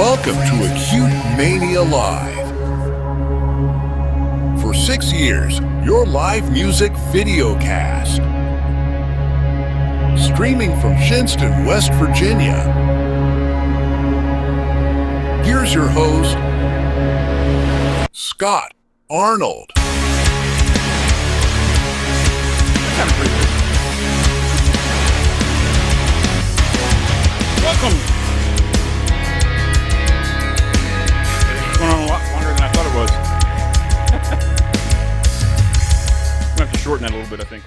Welcome to Acute Mania Live. For 6 years, your live music video cast. Streaming from Shinston, West Virginia. Here's your host, Scott Arnold. Welcome. It's going on a lot longer than I thought it was. I'm going to have to shorten that a little bit, I think.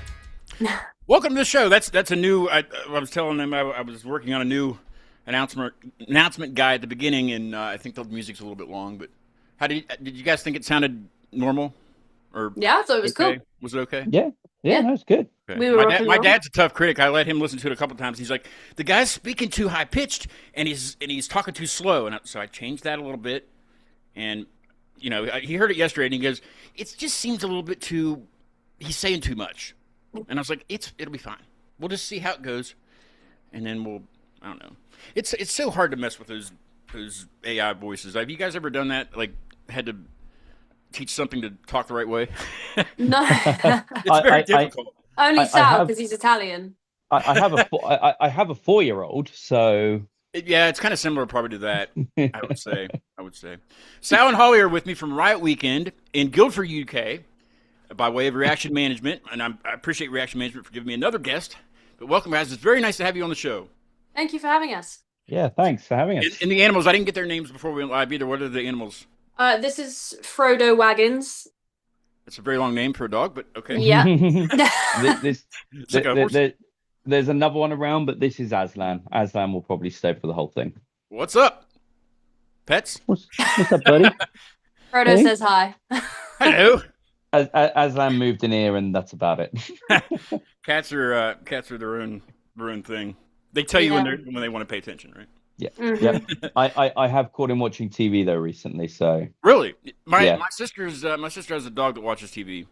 Welcome to the show. That's a new. I was telling them I was working on a new announcement guy at the beginning, and I think the music's a little bit long. But how did you guys think it sounded normal? Or yeah, I thought it was okay? cool. Was it okay? Yeah, no, it's good. Okay. We were My dad's a tough critic. I let him listen to it a couple times. He's like, the guy's speaking too high pitched, and he's talking too slow. And so I changed that a little bit. And you know, he heard it yesterday, and he goes, "It just seems a little bit too. He's saying too much." And I was like, "It'll be fine. We'll just see how it goes, and then I don't know. It's so hard to mess with those AI voices. Have you guys ever done that? Like, had to teach something to talk the right way? No, It's very difficult. only Sal because he's Italian. I have a 4-year-old, so Yeah, it's kind of similar probably to that. I would say. Sal and Holly are with me from RiotWeekend in Guildford, UK, by way of Reaction Management, and I appreciate Reaction Management for giving me another guest. But welcome, guys. It's very nice to have you on the show. Thank you for having us. yeah, thanks for having us. And the animals, I didn't get their names before we went live either. What are the animals? This is Frodo Waggins. It's a very long name for a dog, but okay. Yeah. There's another one around, but this is Aslan. Aslan will probably stay for the whole thing. What's up, pets? What's up, buddy? Frodo Hey. says hi. Hello. Aslan moved in here, and that's about it. Cats are their own thing. They tell you when they want to pay attention, right? Yeah, Mhm. yeah. I have caught him watching TV though recently, so Really, my Yeah. sister has a dog that watches TV.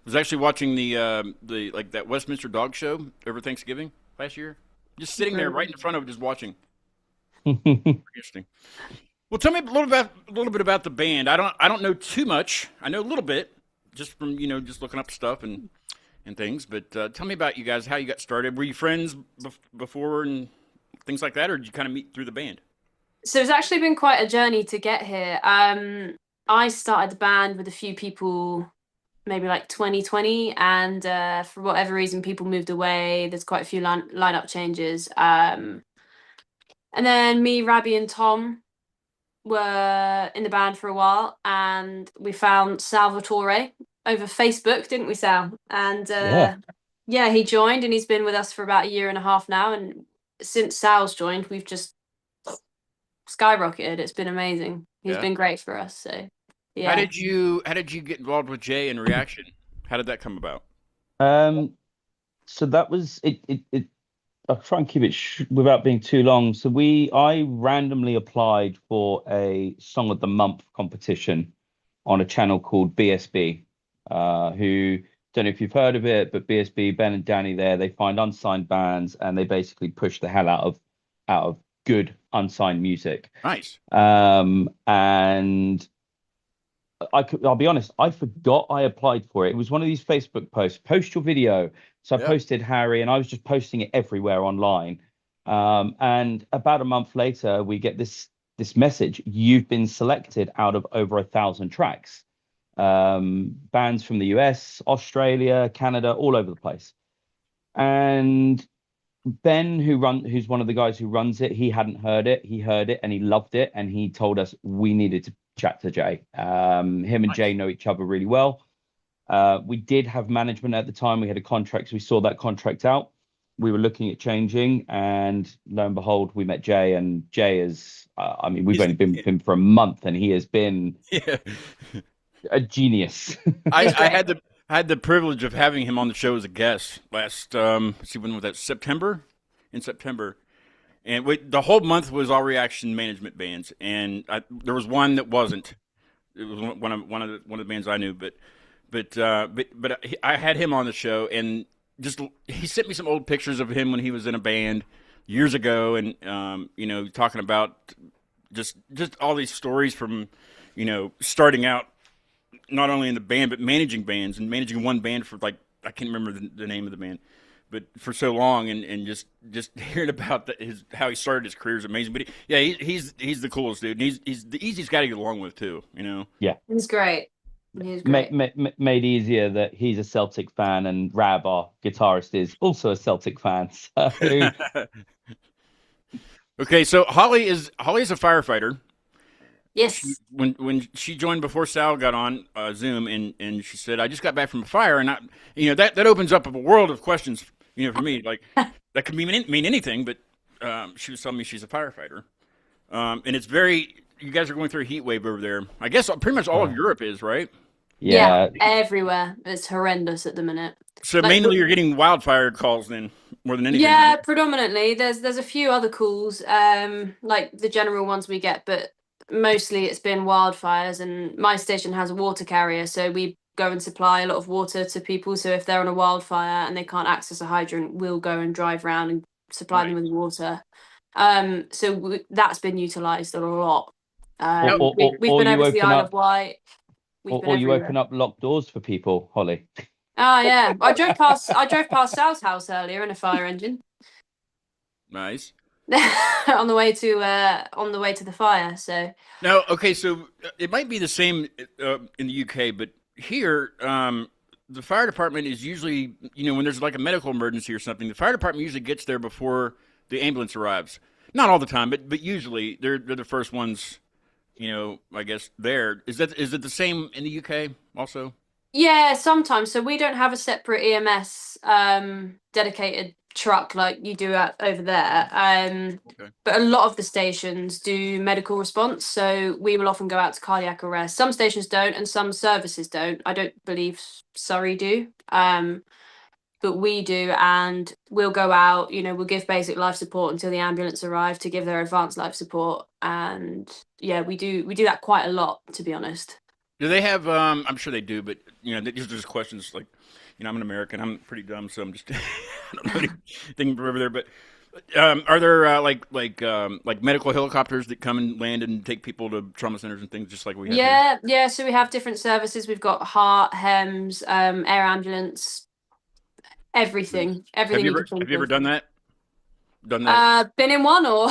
Was actually watching the like that Westminster Dog Show over Thanksgiving last year. Just sitting there right in front of it, just watching. Interesting. Well, tell me a little bit about the band. I don't know too much. I know a little bit just from just looking up stuff and things. But tell me about you guys. How you got started? Were you friends before and things like that, or did you kind of meet through the band? So it's actually been quite a journey to get here. I started the band with a few people, maybe like 2020, and for whatever reason, people moved away. There's quite a few lineup changes. And then me, Rabbi, and Tom were in the band for a while, and we found Salvatore over Facebook, didn't we, Sal? And yeah, he joined, and he's been with us for about a year and a half now. And since Sal's joined, we've just skyrocketed. It's been amazing. He's been great for us. So yeah. How did you get involved with Jay and Reaction? How did that come about? So that was it. I'll try and keep it without being too long. So I randomly applied for a Song of the Month competition on a channel called BSB, who, don't know if you've heard of it, but BSB, Ben and Danny there, they find unsigned bands and they basically push the hell out of good unsigned music. Nice. And I'll be honest, I forgot I applied for it. It was one of these Facebook posts, post your video. So I posted Harry, and I was just posting it everywhere online. And about a month later, we get this message: you've been selected out of over 1,000 tracks. Bands from the US, Australia, Canada, all over the place. And Ben, who's one of the guys who runs it, he hadn't heard it. He heard it and he loved it, and he told us we needed to chat to Jay. Him and Jay know each other really well. We did have management at the time. We had a contract, so we saw that contract out. We were looking at changing, and lo and behold, we met Jay. And Jay is, we've only been with him for a month, and he has been a genius. I had the privilege of having him on the show as a guest last. Let's see, when was that? September. In September, and the whole month was all Reaction Management bands, and there was one that wasn't. It was one of the bands I knew, but I had him on the show, and just he sent me some old pictures of him when he was in a band years ago, and talking about just all these stories from, starting out not only in the band but managing bands and managing one band for like I can't remember the name of the band, but for so long and just hearing about how he started his career is amazing. But he's the coolest dude. And he's the easiest guy to get along with too. Yeah, he's great. He's great. Made easier that he's a Celtic fan and Rab, our guitarist, is also a Celtic fan. So. Okay, so Holly is a firefighter. Yes. When she joined before Sal got on Zoom and she said, "I just got back from a fire," and that opens up a world of questions. For me, like that could mean anything, but she was telling me she's a firefighter, and it's very. You guys are going through a heat wave over there. I guess pretty much all of Europe is, right? Yeah, everywhere. It's horrendous at the minute. So mainly you're getting wildfire calls then, more than anything. Yeah, right? predominantly. There's a few other calls, like the general ones we get, but mostly it's been wildfires. And my station has a water carrier, so we go and supply a lot of water to people. So if they're on a wildfire and they can't access a hydrant, we'll go and drive around and supply them with water. So that's been utilised a lot. We've been over to the Isle of Wight. Or you open up locked doors for people, Holly. Oh yeah, I drove past Sal's house earlier in a fire engine. Nice. on the way to the fire. So now, okay, so it might be the same in the UK, but here the fire department is usually, when there's like a medical emergency or something, the fire department usually gets there before the ambulance arrives. Not all the time, but usually they're the first ones. I guess there is it the same in the UK also? Yeah, sometimes. So we don't have a separate EMS dedicated truck like you do over there. Okay. But a lot of the stations do medical response. So we will often go out to cardiac arrest. Some stations don't, and some services don't. I don't believe Surrey do. But we do, and we'll go out, we'll give basic life support until the ambulance arrive to give their advanced life support. And yeah, we do that quite a lot, to be honest. Do they have, I'm sure they do, but, these are just questions like, I'm an American, I'm pretty dumb, so I'm just, I don't know anything over there, but are there like medical helicopters that come and land and take people to trauma centers and things just like we have? Yeah, so we have different services. We've got heart, HEMS, air ambulance, everything. Have you ever done that? Been in one or?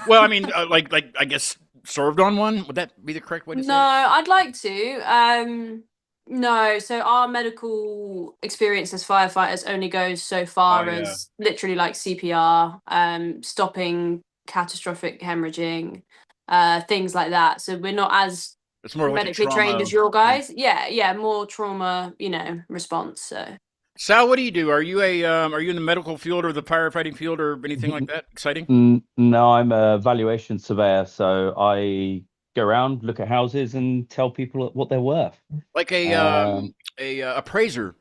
Well, I mean, like I guess served on one. Would that be the correct way to say it? No, I'd like to. No, so our medical experience as firefighters only goes so far as literally like CPR, stopping catastrophic hemorrhaging, things like that. So we're not as it's more medically trained as your guys. Yeah, more trauma, response. So. Sal, what do you do? Are you in the medical field or the firefighting field or anything like that? Exciting? No, I'm a valuation surveyor, so I go around, look at houses, and tell people what they're worth. Like a appraiser.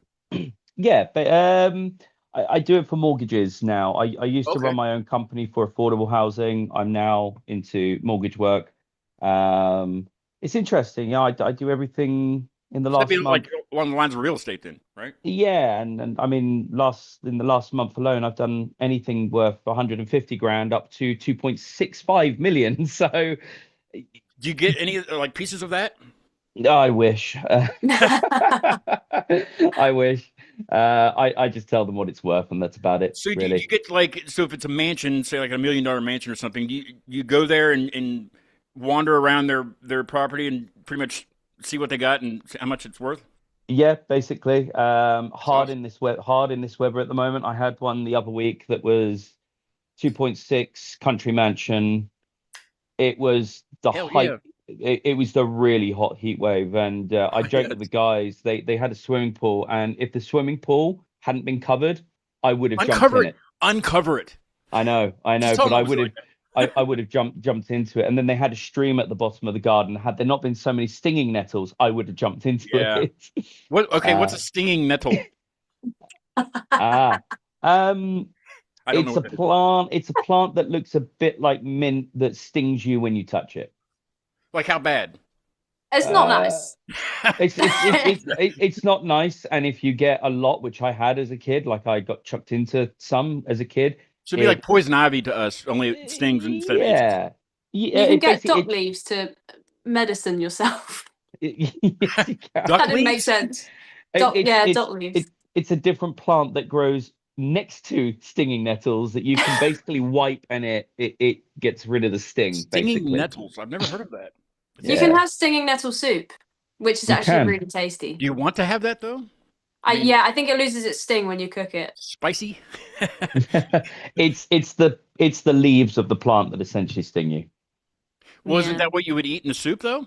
Yeah, but I do it for mortgages now. I used to run my own company for affordable housing. I'm now into mortgage work. It's interesting. Yeah, I do everything. In the last month, like along the lines of real estate, then, right? Yeah, and I mean, in the last month alone, I've done anything worth 150 grand up to 2.65 million. So, do you get any like pieces of that? I wish. I wish. I just tell them what it's worth, and that's about it. So really. Do you get so if it's a mansion, say like $1 million mansion or something, do you go there and wander around their property and pretty much see what they got and how much it's worth? Yeah, basically. Hard in this weather at the moment. I had one the other week that was 2.6 country mansion. It was the height. Yeah. It was the really hot heat wave, and I joked with the guys. They had a swimming pool, and if the swimming pool hadn't been covered, I would have jumped in it. Uncover it. I know, but I would have. I would have jumped into it, and then they had a stream at the bottom of the garden. Had there not been so many stinging nettles, I would have jumped into it. What's a stinging nettle? It's a plant. It's a plant that looks a bit like mint that stings you when you touch it. Like how bad? It's not nice. It's not nice, and if you get a lot, which I had as a kid, like I got chucked into some as a kid. Should be like poison ivy to us, only it stings instead. Yeah, You can it get basically dock leaves to medicine yourself. yes, you can. Duck That didn't make leaves? sense. It's Dock leaves. it's a different plant that grows next to stinging nettles that you can basically wipe, and it gets rid of the sting, Stinging basically. nettles. I've never heard of that. You can Yeah, have stinging nettle soup, which is you actually can. really tasty. Do you want to have that though? I mean, Yeah, I think it loses its sting when you cook it. spicy. It's the leaves of the plant that essentially sting you. Well, isn't Yeah. that what you would eat in the soup though?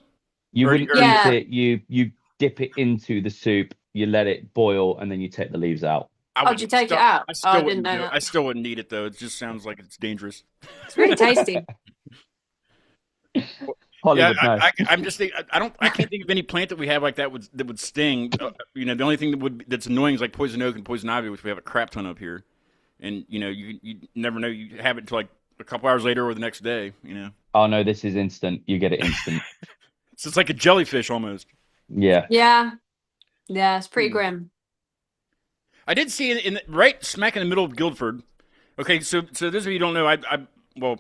You Or- wouldn't or- eat Yeah. it. You dip it into the soup. You let it boil, and then you take the leaves out. I Oh, would did you take still- it out? I Oh, still I didn't wouldn't know do it. that. I still wouldn't eat it though. It just sounds like it's dangerous. It's really tasty. Hollywood, Yeah, no. I'm just thinking. I can't think of any plant that we have like that would sting. The only thing that's annoying is like poison oak and poison ivy, which we have a crap ton of here. And you never know. You have it until like a couple hours later or the next day. Oh no, this is instant. You get it instant. So it's like a jellyfish almost. Yeah. Yeah. Yeah, it's pretty grim. I did see it right smack in the middle of Guildford. Okay, so those of you who don't know, well,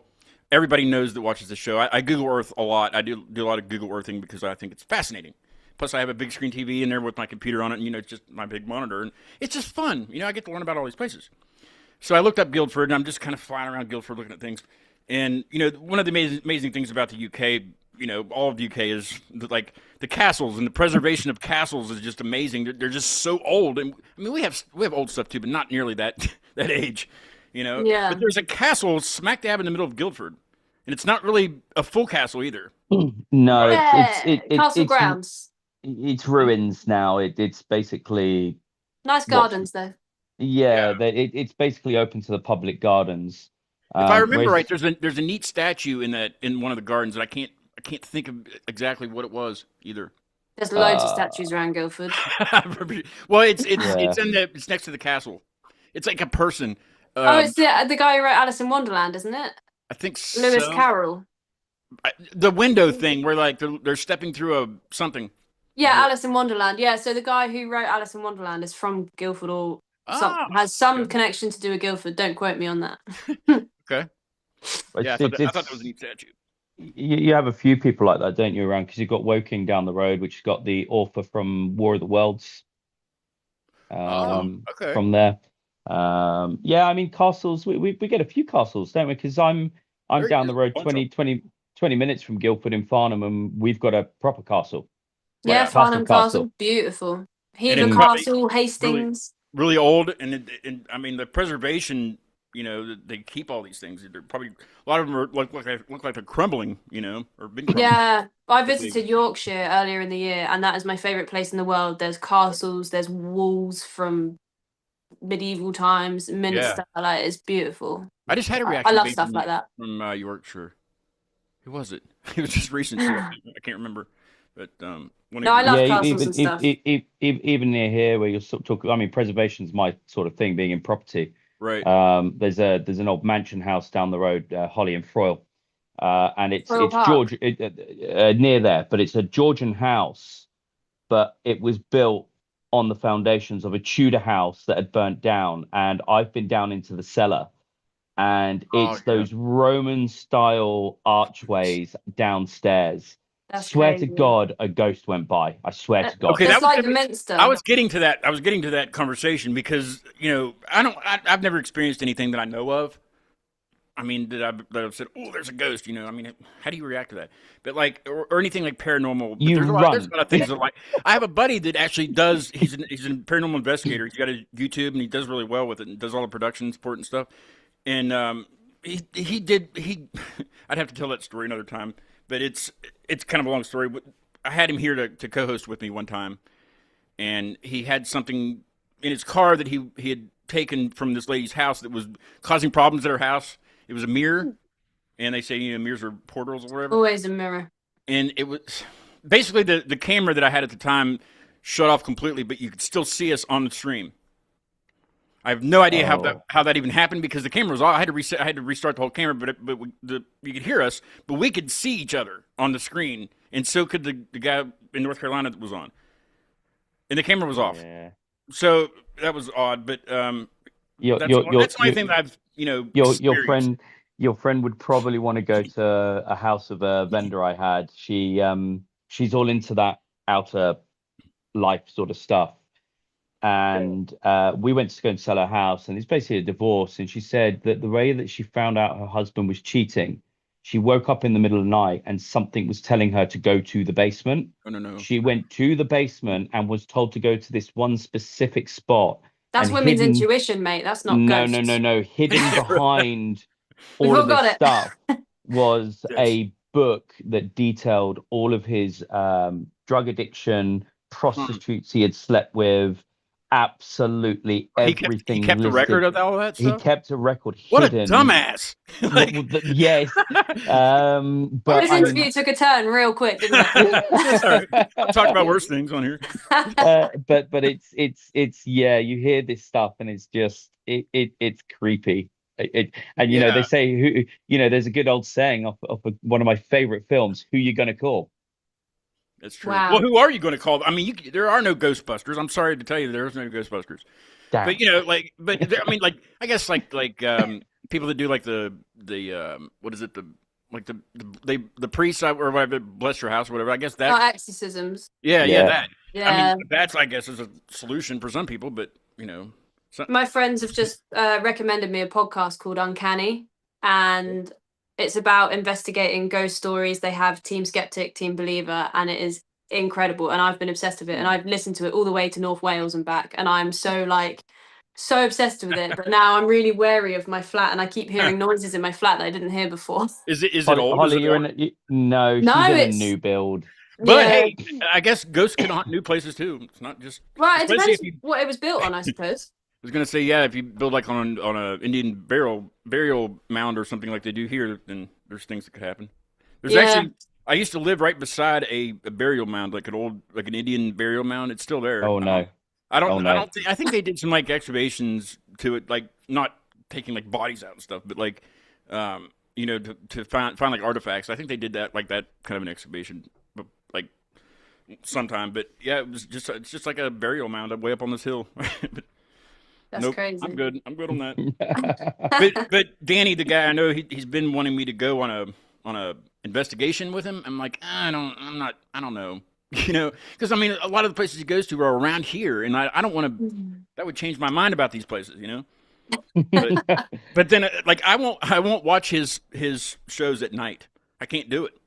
everybody knows that watches the show. I Google Earth a lot. I do a lot of Google Earthing because I think it's fascinating. Plus, I have a big screen TV in there with my computer on it, and it's just my big monitor, and it's just fun. I get to learn about all these places. So I looked up Guildford, and I'm just kind of flying around Guildford looking at things. And one of the amazing things about the UK, all of the UK is like the castles, and the preservation of castles is just amazing. They're just so old, and I mean we have old stuff too, but not nearly that age. Yeah. But there's a castle smack dab in the middle of Guildford, and it's not really a full castle either. No, Yeah, it's castle it's grounds. it's ruins now. It's basically Nice gardens though. it's basically open to the public gardens. If I remember whereas- right, there's a neat statue in one of the gardens, and I can't think of exactly what it was either. There's loads of statues around Guildford. Well, it's next to the castle. It's like a person. It's the guy who wrote Alice in Wonderland, isn't it? I think Lewis so. Carroll. The window thing where like they're stepping through a something. Yeah, Alice in Wonderland. Yeah, so the guy who wrote Alice in Wonderland is from Guildford or has some connection to do with Guildford. Don't quote me on that. Okay. Yeah, I thought that was a neat statue. You have a few people like that, don't you, around? Because you've got Woking down the road, which has got the author from War of the Worlds. Okay. From there. I mean, castles, we get a few castles, don't we? Because I'm down the road 20 minutes from Guildford in Farnham, and we've got a proper castle. Yeah, Like, Farnham Castle, beautiful. Hever Castle, Hastings. Really old, and I mean the preservation. They keep all these things. They're probably a lot of them look like they're crumbling. Or been crumbling. Yeah, I visited Yorkshire earlier in the year, and that is my favourite place in the world. There's castles, there's walls from medieval times, Minster. Like, it's beautiful. I just had a reaction. I love stuff like that. From Yorkshire. Who was it? It was just recent. Too. I can't remember. But I love castles and stuff. Even near here, where you're sort of talking, I mean, preservation's my sort of thing, being in property. Right. There's an old mansion house down the road, Holly and Froyle, and it's Park. near there, but it's a Georgian house, but it was built on the foundations of a Tudor house that had burnt down, and I've been down into the cellar, and it's those Roman style archways downstairs. That's Swear crazy. to God, a ghost went by. I swear to God. Okay, It's like the Minster. I was getting to that conversation because I've never experienced anything that I know of. I mean, that I've said, oh, there's a ghost. I mean, how do you react to that? But like, or anything like paranormal. But there's a lot of things that like. I have a buddy that actually does. He's a paranormal investigator. He's got a YouTube and he does really well with it and does all the production support and stuff. And he did. I'd have to tell that story another time. But it's kind of a long story. I had him here to co-host with me one time, and he had something in his car that he had taken from this lady's house that was causing problems at her house. It was a mirror, and they say mirrors are portals or whatever. Always a mirror. And it was basically the camera that I had at the time shut off completely, but you could still see us on the stream. I have no idea how that even happened because the camera was off. I had to restart the whole camera, but you could hear us, but we could see each other on the screen, and so could the guy in North Carolina that was on, and the camera was off. Yeah. So that was odd, but that's the only thing that I've your friend your friend would probably want to go to a house of a vendor I had. She's all into that outer life sort of stuff. And we went to go and sell her house, and it's basically a divorce. And she said that the way that she found out her husband was cheating, she woke up in the middle of the night and something was telling her to go to the basement. Oh, no. She went to the basement and was told to go to this one specific spot. That's women's intuition, mate. That's not ghosts. No. Hidden behind We've all all of got this it. stuff was Yes. a book that detailed all of his drug addiction, prostitutes he had slept with, absolutely everything. He kept a record of all that stuff? He kept a record What hidden. a dumbass. Yes. But This interview took a turn real quick, didn't it? Sorry. I'm talking about worse things on here. but it's you hear this stuff and it's just it's creepy. And you know, they say there's a good old saying off of one of my favorite films, who you gonna call? That's true. Wow. Well, who are you going to call? I mean, there are no Ghostbusters. I'm sorry to tell you, there's no Ghostbusters. Damn. But I mean, I guess people that do like the what is it, the priest or whatever, bless your house or whatever. I guess that. Oh, exorcisms. Yeah, that. Yeah. I mean, that's, I guess, is a solution for some people, but My friends have just recommended me a podcast called Uncanny, and it's about investigating ghost stories. They have Team Skeptic, Team Believer, and it is incredible. And I've been obsessed with it, and I've listened to it all the way to North Wales and back. And I'm so obsessed with it. But now I'm really wary of my flat, and I keep hearing noises in my flat that I didn't hear before. Is it old? Holly, Is it old? No, she's in a new build. But Yeah. hey, I guess ghosts can haunt new places too. It's not just Right, it especially depends what it was built on, I suppose. I was gonna say, if you build like on a Indian burial mound or something like they do here, then there's things that could happen. There's actually, I used to live right beside a burial mound, like an Indian burial mound. It's still there. Oh no. I think they did some like excavations to it, like not taking like bodies out and stuff, but like to find like artifacts. I think they did that kind of an excavation, like sometime. But yeah, it's just like a burial mound way up on this hill. But, That's crazy. I'm good on that. but Danny, the guy I know, he's been wanting me to go on a investigation with him. I'm like, I don't know, because I mean, a lot of the places he goes to are around here, and I don't want to. That would change my mind about these places, But then, like, I won't watch his shows at night. I can't do it.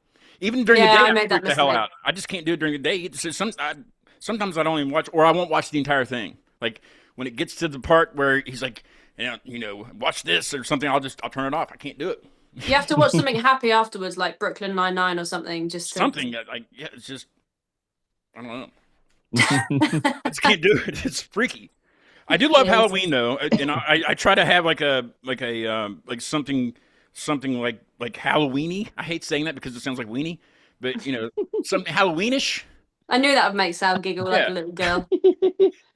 Even during the day, I freak the hell out. I just can't do it during the day. Sometimes I don't even watch, or I won't watch the entire thing. Like, when it gets to the part where he's like, watch this or something, I'll turn it off. I can't do it. You have to watch something happy afterwards, like Brooklyn Nine-Nine or something. Something it's just, I don't know. I just can't do it. It's freaky. I do love Halloween though, and I try to have like something like Halloweeny. I hate saying that because it sounds like weenie, but something Halloweenish. I knew that would make Sal giggle like a little girl.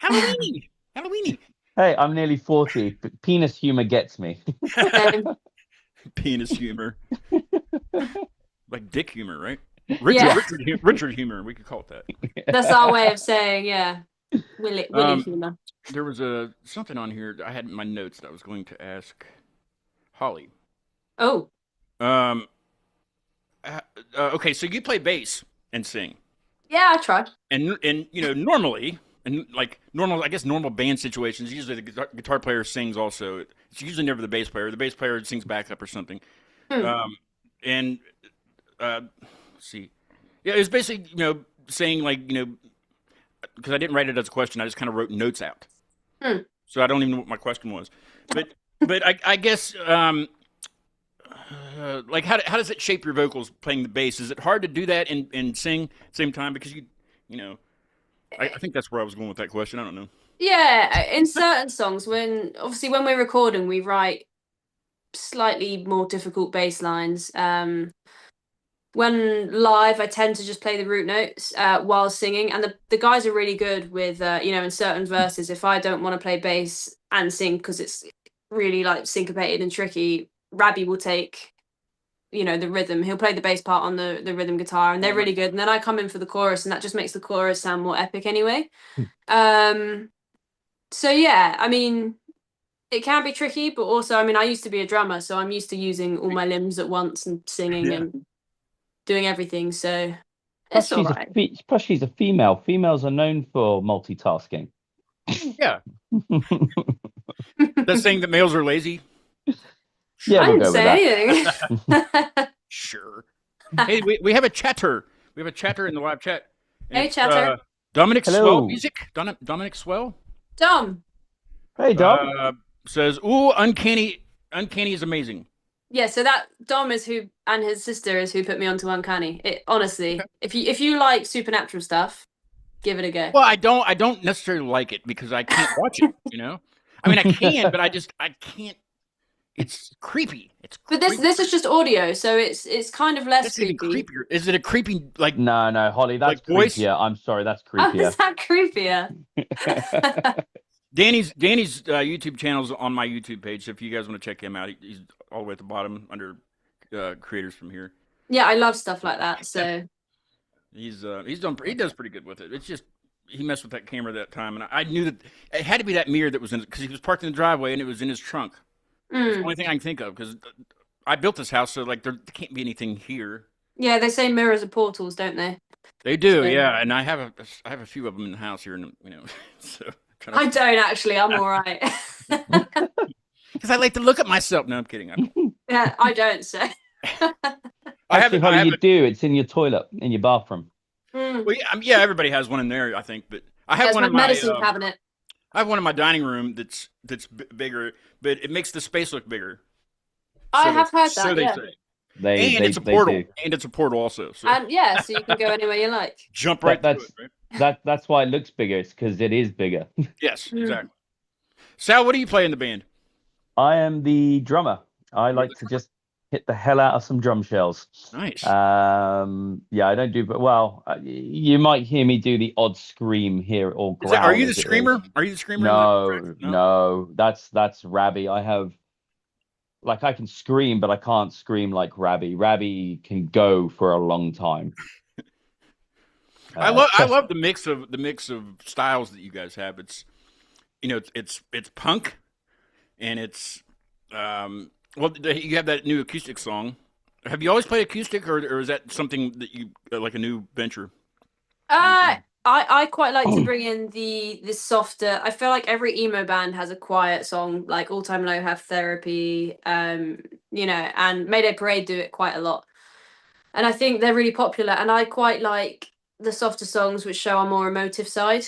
Halloweeny. Hey, I'm nearly 40, but penis humor gets me. Penis humor. Like dick humor, right? Richard humor, we could call it that. That's our way of saying, Willy humor. There was something on here I had in my notes that I was going to ask Holly. Oh. Okay, so you play bass and sing. Yeah, I try. And normally, and like normal band situations, usually the guitar player sings also. It's usually never the bass player. The bass player sings backup or something. Let's see. Yeah, it was basically, saying like, because I didn't write it as a question. I just kind of wrote notes out. So I don't even know what my question was. But I guess, like, how does it shape your vocals playing the bass? Is it hard to do that and sing at the same time? Because I think that's where I was going with that question. I don't know. Yeah, in certain songs, when we're recording, we write slightly more difficult bass lines. When live, I tend to just play the root notes while singing, and the guys are really good with in certain verses. If I don't want to play bass and sing because it's really like syncopated and tricky, Rabbi will take the rhythm. He'll play the bass part on the rhythm guitar, and they're really good. And then I come in for the chorus, and that just makes the chorus sound more epic anyway. So yeah, I mean, it can be tricky, but also, I mean, I used to be a drummer, so I'm used to using all my limbs at once and singing and doing everything. So it's all right. Plus, she's a female. Females are known for multitasking. Yeah. The saying that males are lazy. Yeah, I we'll didn't go with say that. anything. Sure. Hey, we have a chatter. We have a chatter in the live chat. And Hey, it's, chatter. Dominic Hello. Swell music. Dominic Swell Dom. Hey, Dom. says, "Ooh, uncanny is amazing." Yeah, so that Dom is who, and his sister is who put me onto Uncanny. It honestly, if you like supernatural stuff, give it a go. Well, I don't necessarily like it because I can't watch it. I mean, I can, but I can't. It's creepy. But this is just audio, so it's kind of less That's even creepy. creepier. Is it a creepy like? No, Holly, that's like voice? creepier. I'm sorry, that's Oh, is creepier. that creepier? Danny's YouTube channel's on my YouTube page. So if you guys want to check him out, he's all the way at the bottom under creators from here. Yeah, I love stuff like that. So he does pretty good with it. It's just he messed with that camera that time, and I knew that it had to be that mirror that was in it because he was parked in the driveway and it was in his trunk. It's the only thing I can think of because I built this house, so like there can't be anything here. yeah, they say mirrors are portals, don't they? They do, So- yeah, and I have a few of them in the house here, and so. I don't actually. I'm all right. Because I like to look at myself. No, I'm kidding. Yeah, I don't. So Actually, Holly, you do. It's in your toilet, in your bathroom. Well, yeah, everybody has one in there, I think, but I have There's one my in my medicine cabinet. I have one in my dining room that's bigger, but it makes the space look bigger. I have heard that. So they Yeah. say. They It's a portal. do. And it's a portal also. So And yeah, so you can go anywhere you like. jump right That's through it, right? that's why it looks bigger. It's because it is bigger. Yes, exactly. Sal, what do you play in the band? I am the drummer. I like to just hit the hell out of some drum shells. Nice. Yeah, I don't do, but well, you might hear me do the odd scream here or growl. Are you the as it screamer? is. Are you the screamer? No, that's Rabbi. I can scream, but I can't scream like Rabbi. Rabbi can go for a long time. I love the mix of styles that you guys have. It's it's punk, and it's you have that new acoustic song. Have you always played acoustic, or is that something that you like a new venture? I quite like to bring in this softer. I feel like every emo band has a quiet song, like All Time Low have Therapy, and Mayday Parade do it quite a lot. And I think they're really popular. And I quite like the softer songs which show our more emotive side.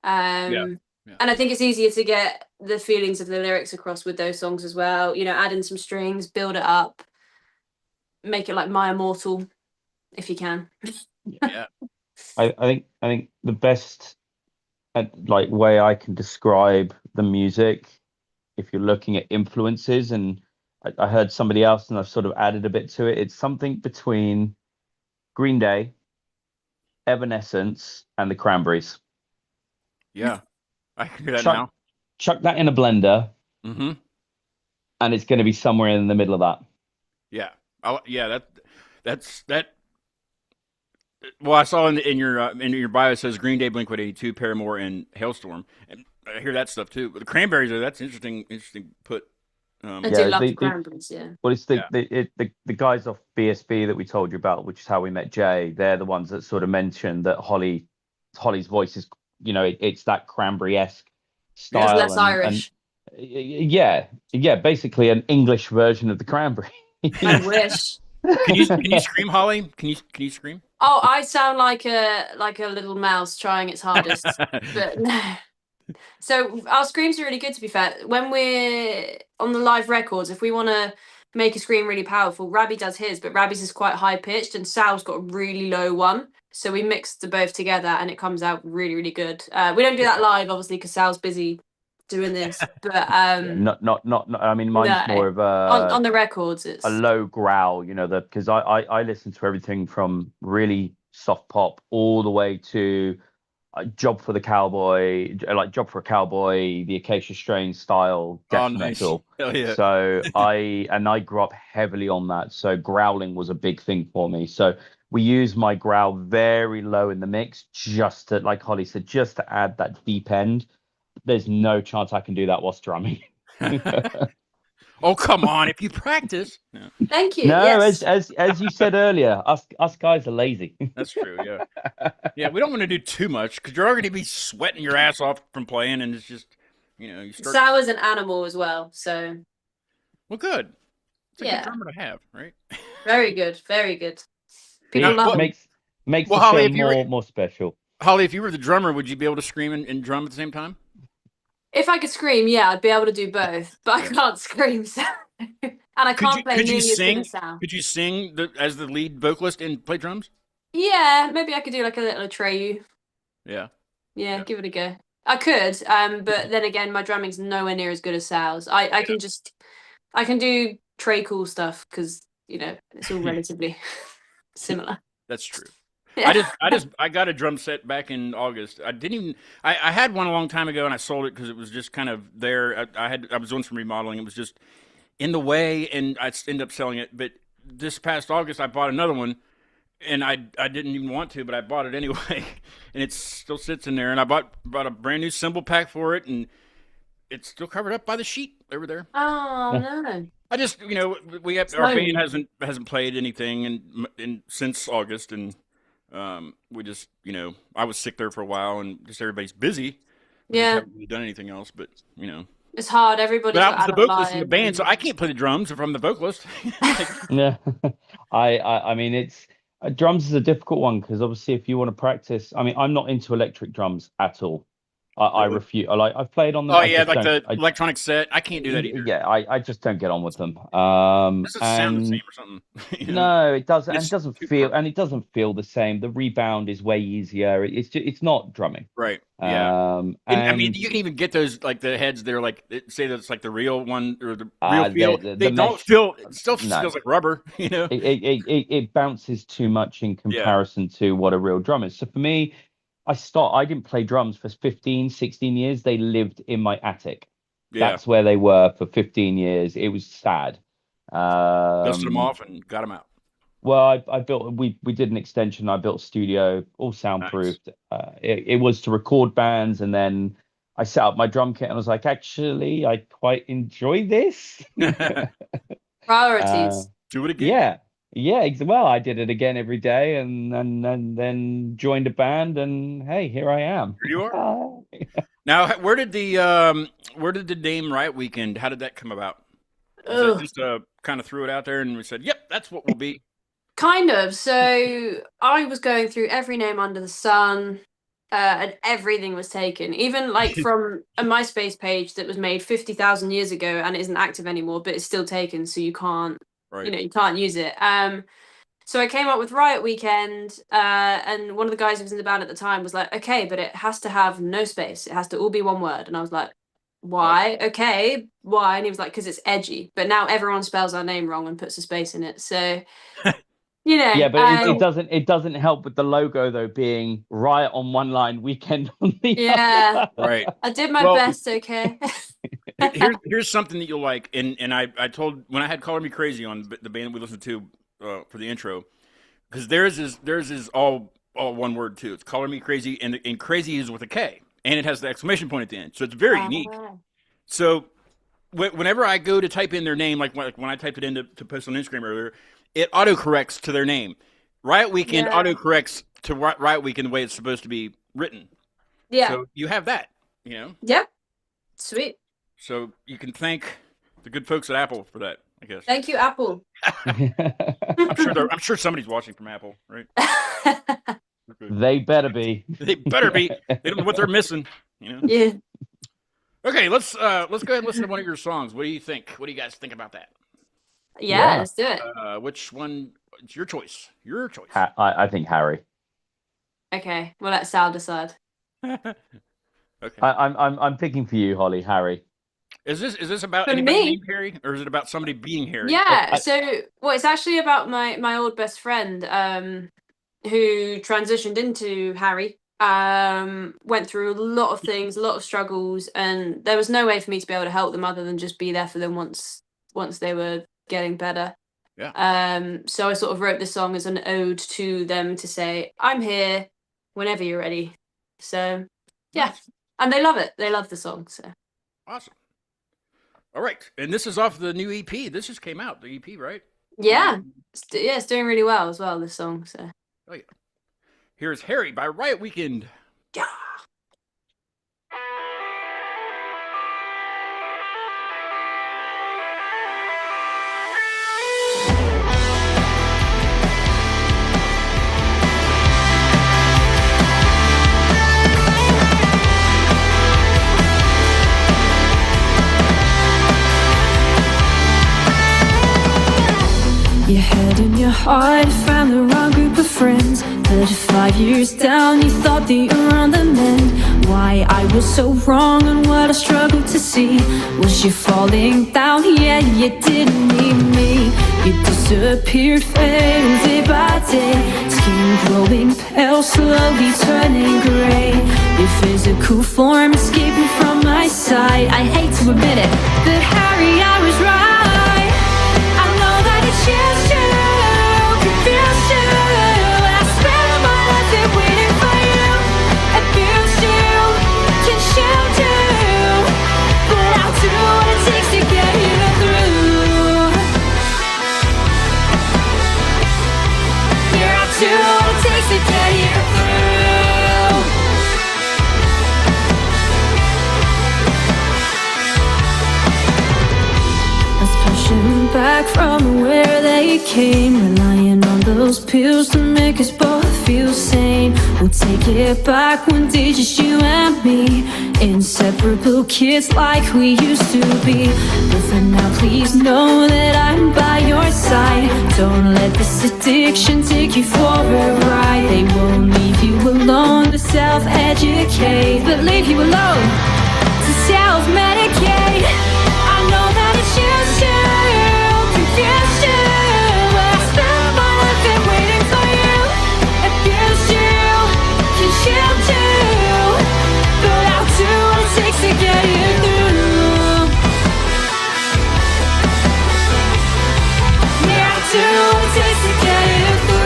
And I think it's easier to get the feelings of the lyrics across with those songs as well. Add in some strings, build it up, make it like My Immortal, if you can. Yeah. I think the best way I can describe the music, if you're looking at influences, and I heard somebody else and I've sort of added a bit to it. It's something between Green Day, Evanescence, and the Cranberries. Yeah, I can hear that now. Chuck that in a blender, and it's going to be somewhere in the middle of that. Yeah, that's. Well, I saw in your bio it says Green Day, Blink-182, Paramore, and Hailstorm, and I hear that stuff too. But the Cranberries that's interesting put. I do love the Cranberries, yeah. Well, it's the guys off BSB that we told you about, which is how we met Jay. They're the ones that sort of mentioned that Holly's voice is, it's that Cranberry-esque style. It's less Irish. Yeah, basically an English version of the Cranberry. I wish. Can you scream, Holly? Can you scream? Oh, I sound like a little mouse trying its hardest, but no. So our screams are really good, to be fair. When we're on the live records, if we want to make a scream really powerful, Rabbi does his, but Rabbi's is quite high pitched and Sal's got a really low one. So we mix the both together and it comes out really, really good. We don't do that live, obviously, because Sal's busy doing this. But not. I mean, mine's more of a on the records. It's a low growl, because I listen to everything from really soft pop all the way to Job for a Cowboy, the Acacia Strain style death metal. Hell yeah. So I grew up heavily on that. So growling was a big thing for me. So we use my growl very low in the mix, just to, like Holly said, just to add that deep end. There's no chance I can do that whilst drumming. Oh, come on! If you practice, no, Thank you. No, Yes. as you said earlier, us guys are lazy. that's true. Yeah. We don't want to do too much because you're already be sweating your ass off from playing, and it's just, you start. Sour's an animal as well, so Well, good. It's a good yeah, drummer to have, right? very good, very good. People It love him. makes Well, the Holly, show if you were more special. Holly, if you were the drummer, would you be able to scream and drum at the same time? If I could scream, yeah, I'd be able to do both, but I Yeah. can't scream, so and I can't play Could you nearly as good sing? as Sal. Could you sing as the lead vocalist and play drums? Yeah, maybe I could do like a little Atreyu. Yeah. Yeah, Yeah. give it a go. I could, but then again, my drumming's nowhere near as good as Sal's. I can do Trey cool stuff because it's all relatively similar. That's true. Yeah. I got a drum set back in August. I didn't even I had one a long time ago and I sold it because it was just kind of there. I was doing some remodeling. It was just in the way and I ended up selling it. But this past August I bought another one and I didn't even want to, but I bought it anyway. And it still sits in there. And I bought a brand new cymbal pack for it and it's still covered up by the sheet over there. Oh no. I just we have our band hasn't played anything since August and we just I was sick there for a while and just everybody's busy. We just Yeah, haven't really done anything else, but it's hard. Everybody's But I got was the adult vocalist in the lives band, and- so I can't play the drums if I'm the vocalist. Yeah, I mean it's drums is a difficult one because obviously if you want to practice, I mean I'm not into electric drums at all. I Really? refuse. I've played on them. Oh I yeah, just like don't. the electronic set. I can't do that either. Yeah, I just don't get on with them. Does it sound the And same or something? no, it doesn't. And It's it doesn't too feel. perfect. And it doesn't feel the same. The rebound is way easier. It's not drumming. Right. Yeah. And I mean, And you can even get those like the heads. They're like say that's like the real one or the real feel. the They don't mesh. feel. It still No. feels like rubber. It bounces too much in Yeah. comparison to what a real drum is. So for me, I didn't play drums for 15, 16 years. They lived in my attic. Yeah. That's where they were for 15 years. It was sad. Dusted them off and got them out. Well, I built we did an extension. I built a studio, all soundproofed. It was to record bands, and then I set up my drum kit and I was like, actually, I quite enjoy this. Priorities. Do it again. Well, I did it again every day, and then joined a band, and hey, here I am. Here you are. Now, where did the name Riot Weekend? How did that come about? Was that just kind of threw it out there and we said, "Yep, that's what we'll be." Kind of. So I was going through every name under the sun, and everything was taken. Even like from a MySpace page that was made 50,000 years ago and isn't active anymore, but it's still taken, so you can't, Right. you can't use it. So I came up with Riot Weekend, and one of the guys who was in the band at the time was like, "Okay, but it has to have no space. It has to all be one word." And I was like, "Why? Okay, why?" And he was like, "Because it's edgy." But now everyone spells our name wrong and puts a space in it. So. Yeah, but it doesn't help with the logo though being Riot on one line, Weekend on the Yeah. other. Right. I did my Well, best, okay. Here's something that you'll like, and I told when I had Color Me Crazy on the band we listened to for the intro, because theirs is all one word too. It's Color Me Crazy, and crazy is with a K, and it has the exclamation point at the end, so it's very unique. So whenever I go to type in their name, like when I typed it in to post on Instagram earlier, it autocorrects to their name. Riot Weekend autocorrects to Riot Weekend the way it's supposed to be written. Yeah. So you have that, Yep. Sweet. So you can thank the good folks at Apple for that, I guess. Thank you, Apple. I'm sure somebody's watching from Apple, right? They better be. They better be. They don't know what they're missing, Yeah. Okay, let's go ahead and listen to one of your songs. What do you think? What do you guys think about that? Yeah, let's do it. Which one? It's your choice. Your choice. I think Harry. Okay, we'll let Sal decide. Okay. I'm picking for you, Holly. Harry. Is this about For anybody me? named Harry, or is it about somebody being Harry? Yeah, it's actually about my old best friend who transitioned into Harry. Went through a lot of things, a lot of struggles, and there was no way for me to be able to help them other than just be there for them once they were getting better. Yeah. So I sort of wrote this song as an ode to them to say, "I'm here whenever you're ready." So yeah. Nice. And they love it. They love the song. So Awesome. All right, and this is off the new EP. This just came out, the EP, right? Yeah, it's doing really well as well, this song. So. Oh yeah. Here's Harry by Riot Weekend. Yeah. Your head and your heart found the wrong group of friends. 35 years down, you thought that you were on the mend. Why I was so wrong and what I struggled to see. Was you falling down? Yeah, you didn't need me. You disappeared, fading day by day. Skin growing pale, slowly turning gray. Your physical form escaping from my sight. I hate to admit it, but Harry, I was right. Changed you, confused you. I spent my life there waiting for you. Abused you, can shield you, but I'll do what it takes to get you through. Yeah, I'll do what it takes to get you through. Let's push him back from where they came, relying on those pills to make us both feel sane. We'll take it back one day, just you and me, inseparable kids like we used to be. But for now, please know that I'm by your side. Don't let this addiction take you for a ride. They won't leave you alone to self-educate, but leave you alone to self-medicate. I know that it's just you, confused you. I spent my life there waiting for you. Abused you, can shield you, but I'll do what it takes to get you through. Yeah, I'll do what it takes to get you through.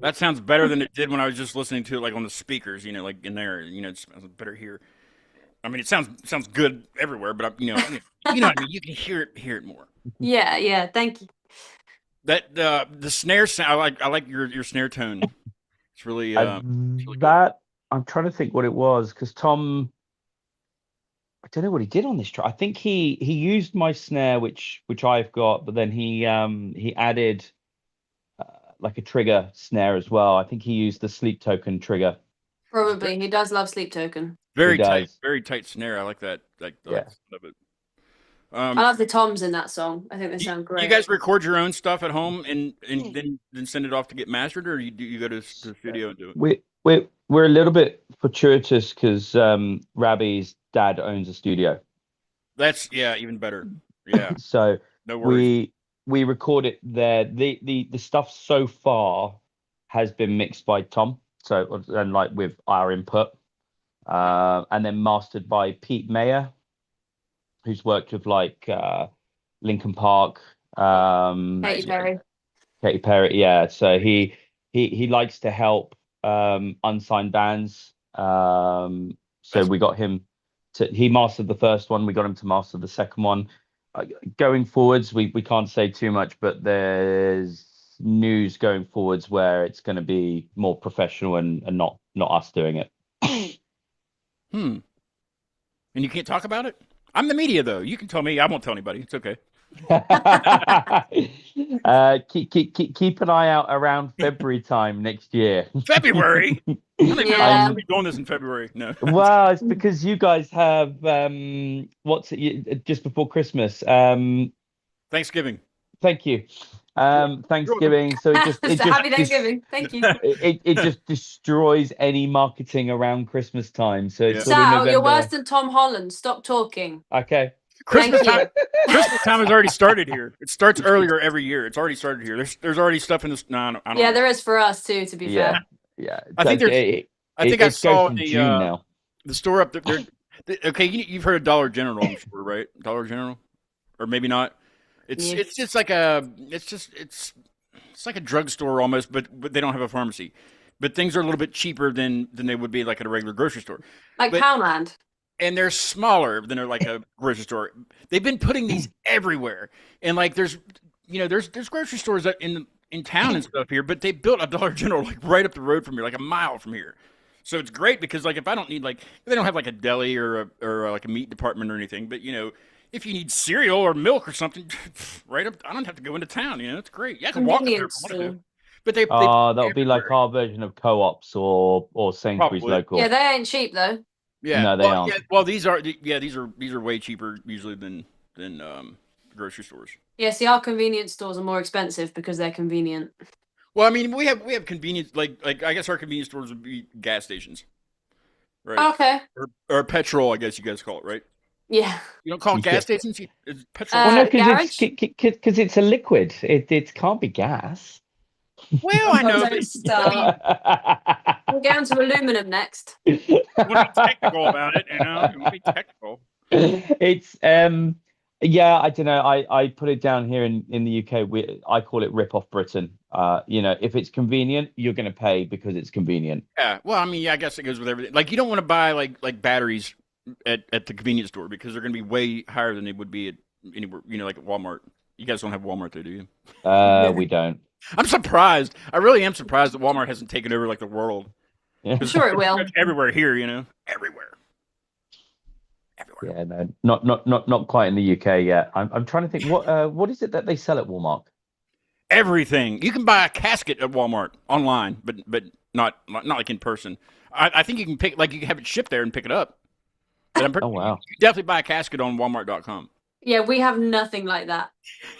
That sounds better than it did when I was just listening to it like on the speakers, you know, like in there. You know, it smells better here. I mean, it sounds good everywhere, but you know what I mean. You can hear it more. Yeah. Thank you. That the snare sound, I like your snare tone. It's really that good. I'm trying to think what it was, because Tom, I don't know what he did on this track. I think he used my snare, which I've got, but then he added like a trigger snare as well. I think he used the Sleep Token trigger. Probably. He does love Sleep Token. Very tight snare. I like that. Like yeah. Love it. I love the toms in that song. I think they sound great. You guys record your own stuff at home and then send it off to get mastered, or you go to the studio and do it? We're a little bit fortuitous because Rabbi's dad owns a studio. That's even better. Yeah. So no worries. We record it there. The stuff so far has been mixed by Tom. So and like with our input, and then mastered by Pete Mayer, who's worked with like Linkin Park, Katy Perry. Katy Perry. Yeah, so he likes to help unsigned bands. So we got him to. He mastered the first one. We got him to master the second one. Going forwards, we can't say too much, but there's news going forwards where it's going to be more professional and not us doing it. And you can't talk about it? I'm the media, though. You can tell me. I won't tell anybody. It's okay. Keep an eye out around February time next year. February? Yeah. I'll be doing this in February. No. Well, it's because you guys have what's it just before Christmas? Thanksgiving. Thank you. Thanksgiving. So Happy Thanksgiving. Thank you. It just destroys any marketing around Christmas time. So it's sort of Sal, you're November. worse than Tom Holland. Stop talking. Okay. Christmas Thank time. Christmas time has already started here. It starts earlier every year. It's already started here. There's already stuff in this. No, I don't Yeah, know. there is for us too. To be fair. Yeah. I think there's. I think I saw the June now. the store up there. Okay, you've heard of Dollar General, I'm sure, right? Dollar General, or maybe not. It's just like it's like a drugstore almost, but they don't have a pharmacy. But things are a little bit cheaper than they would be like at a regular grocery store. Like Poundland. And they're smaller than they're like a grocery store. They've been putting these everywhere, and like there's grocery stores that in town and stuff here, but they built a Dollar General like right up the road from here, like a mile from here. So it's great because like if I don't need like they don't have like a deli or like a meat department or anything, but if you need cereal or milk or something, right up, I don't have to go into town. It's great. Yeah, I can walk up there if I want to. But they that'll be like our version of co-ops or Sainsbury's Probably. local. Yeah, they ain't cheap though. Yeah, no, they aren't. Yeah, well, these are way cheaper usually than grocery stores. Yeah, see, our convenience stores are more expensive because they're convenient. Well, I mean, we have convenience like I guess our convenience stores would be gas stations, right? Okay. Or petrol, I guess you guys call it, right? Yeah. You don't call it gas stations. It's petrol. Well, no, Garage? because it's a liquid. It can't be gas. Well, I know. Don't start. We'll get onto aluminum next. You want to be technical about it, You want to be technical. It's yeah, I don't know. I put it down here in the UK. I call it rip off Britain. If it's convenient, you're going to pay because it's convenient. Yeah. Well, I mean, yeah, I guess it goes with everything. Like you don't want to buy like batteries at the convenience store because they're going to be way higher than they would be at anywhere. Like at Walmart. You guys don't have Walmart there, do you? We don't. I'm surprised. I really am surprised that Walmart hasn't taken over like the world. Yeah. I'm sure it will. It's everywhere here, everywhere. Yeah, no, not quite in the UK yet. I'm trying to think what is it that they sell at Walmart? Everything. You can buy a casket at Walmart online, but not like in person. I think you can you can have it shipped there and pick it up. But Oh wow. You can definitely buy a casket on Walmart.com. Yeah, we have nothing like that.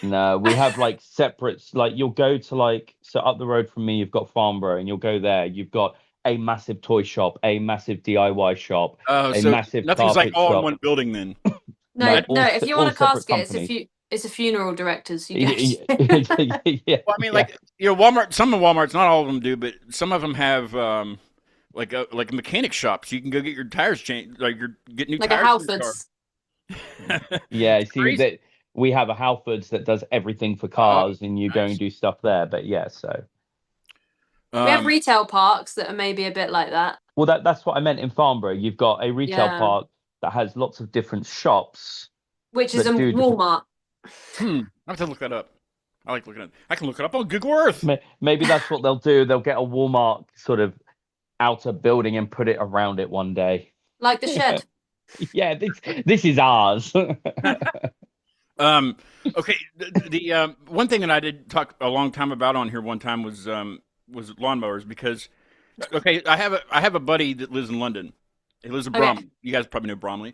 No, we have like separates. Like you'll go to so up the road from me, you've got Farnborough, and you'll go there. You've got a massive toy shop, a massive DIY shop, a massive nothing's like carpet all shop. in one building then. No, if you want a all separate casket, it's a funeral director's. You Yeah. Well, I mean, Walmart. Some of Walmart's, not all of them do, but some of them have like a mechanic shop, so you can go get your tires changed, get new like tires. a Halfords. Yeah, see crazy. that we have a Halfords that does everything for cars, and you go and do stuff there. But yeah, so We have retail parks that are maybe a bit like that. well, that's what I meant in Farnborough. You've got a retail Yeah. park that has lots of different shops. Which is a But dude- Walmart. I have to look that up. I like looking at. I can look it up on Google Earth. Maybe that's what they'll do. They'll get a Walmart sort of outer building and put it around it one day. Like the shed. Yeah, this is ours. Okay. The one thing that I did talk a long time about on here one time was lawnmowers because I have a buddy that lives in London. He lives in Bromley. You guys probably know Bromley.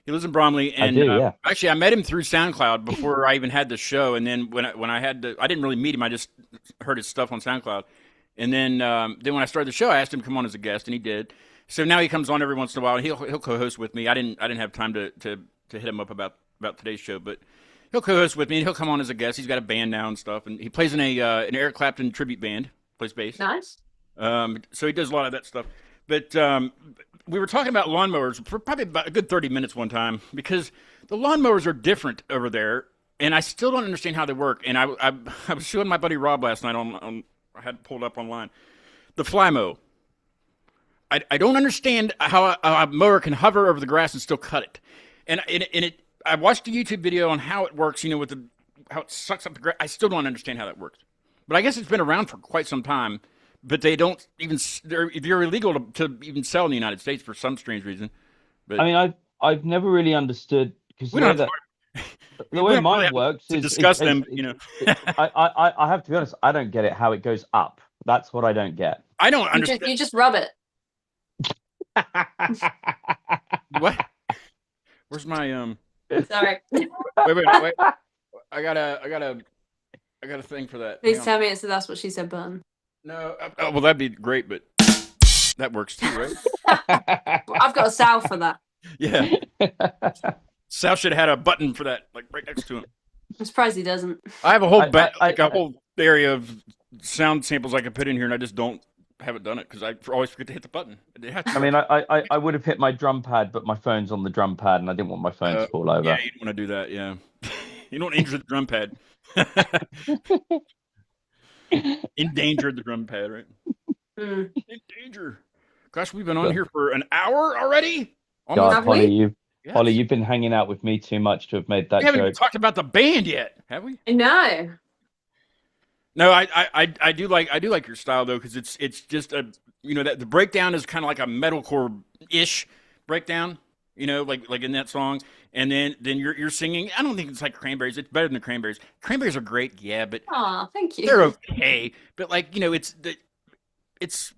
He lives in Bromley, and I do, yeah. Actually, I met him through SoundCloud before I even had the show. And then when I didn't really meet him. I just heard his stuff on SoundCloud. And then when I started the show, I asked him to come on as a guest, and he did. So now he comes on every once in a while. He'll co-host with me. I didn't have time to hit him up about today's show, but he'll co-host with me, and he'll come on as a guest. He's got a band now and stuff, and he plays in an Eric Clapton tribute band. Plays bass. Nice. So he does a lot of that stuff. But we were talking about lawnmowers for probably about a good 30 minutes one time because the lawnmowers are different over there, and I still don't understand how they work. And I was showing my buddy Rob last night I had it pulled up online. The Flymo. I don't understand how a mower can hover over the grass and still cut it. And I watched a YouTube video on how it works, with how it sucks up the grass. I still don't understand how that works. But I guess it's been around for quite some time. But they don't even, they're illegal to even sell in the United States for some strange reason. But I mean, I've never really understood because the way mine works is discuss them. I have to be honest. I don't get it how it goes up. That's what I don't get. I don't understand. You just rub it. What? Where's my Sorry. Wait. I got a thing for that. Please tell me it's that's what she said button. No, well that'd be great, but that works too, right? I've got a Sal for that. Yeah. Sal should have had a button for that, like right next to him. I'm surprised he doesn't. I have a whole a whole area of sound samples I could put in here, and I just haven't done it because I always forget to hit the button. I mean, I would have hit my drum pad, but my phone's on the drum pad, and I didn't want my phone to fall over. Yeah, you don't want to do that. Yeah, you don't injure the drum pad. Endangered the drum pad, right? In danger. Gosh, we've been on here for an hour already. God, Holly, you've been hanging out with me too much to have made that joke. We haven't even joke. talked about the band yet, have we? No. No, I do like your style though, because it's just that the breakdown is kind of like a metalcore-ish breakdown, like in that song, and then you're singing. I don't think it's like Cranberries. It's better than the Cranberries. Cranberries are great, yeah, but thank you. They're okay, but it's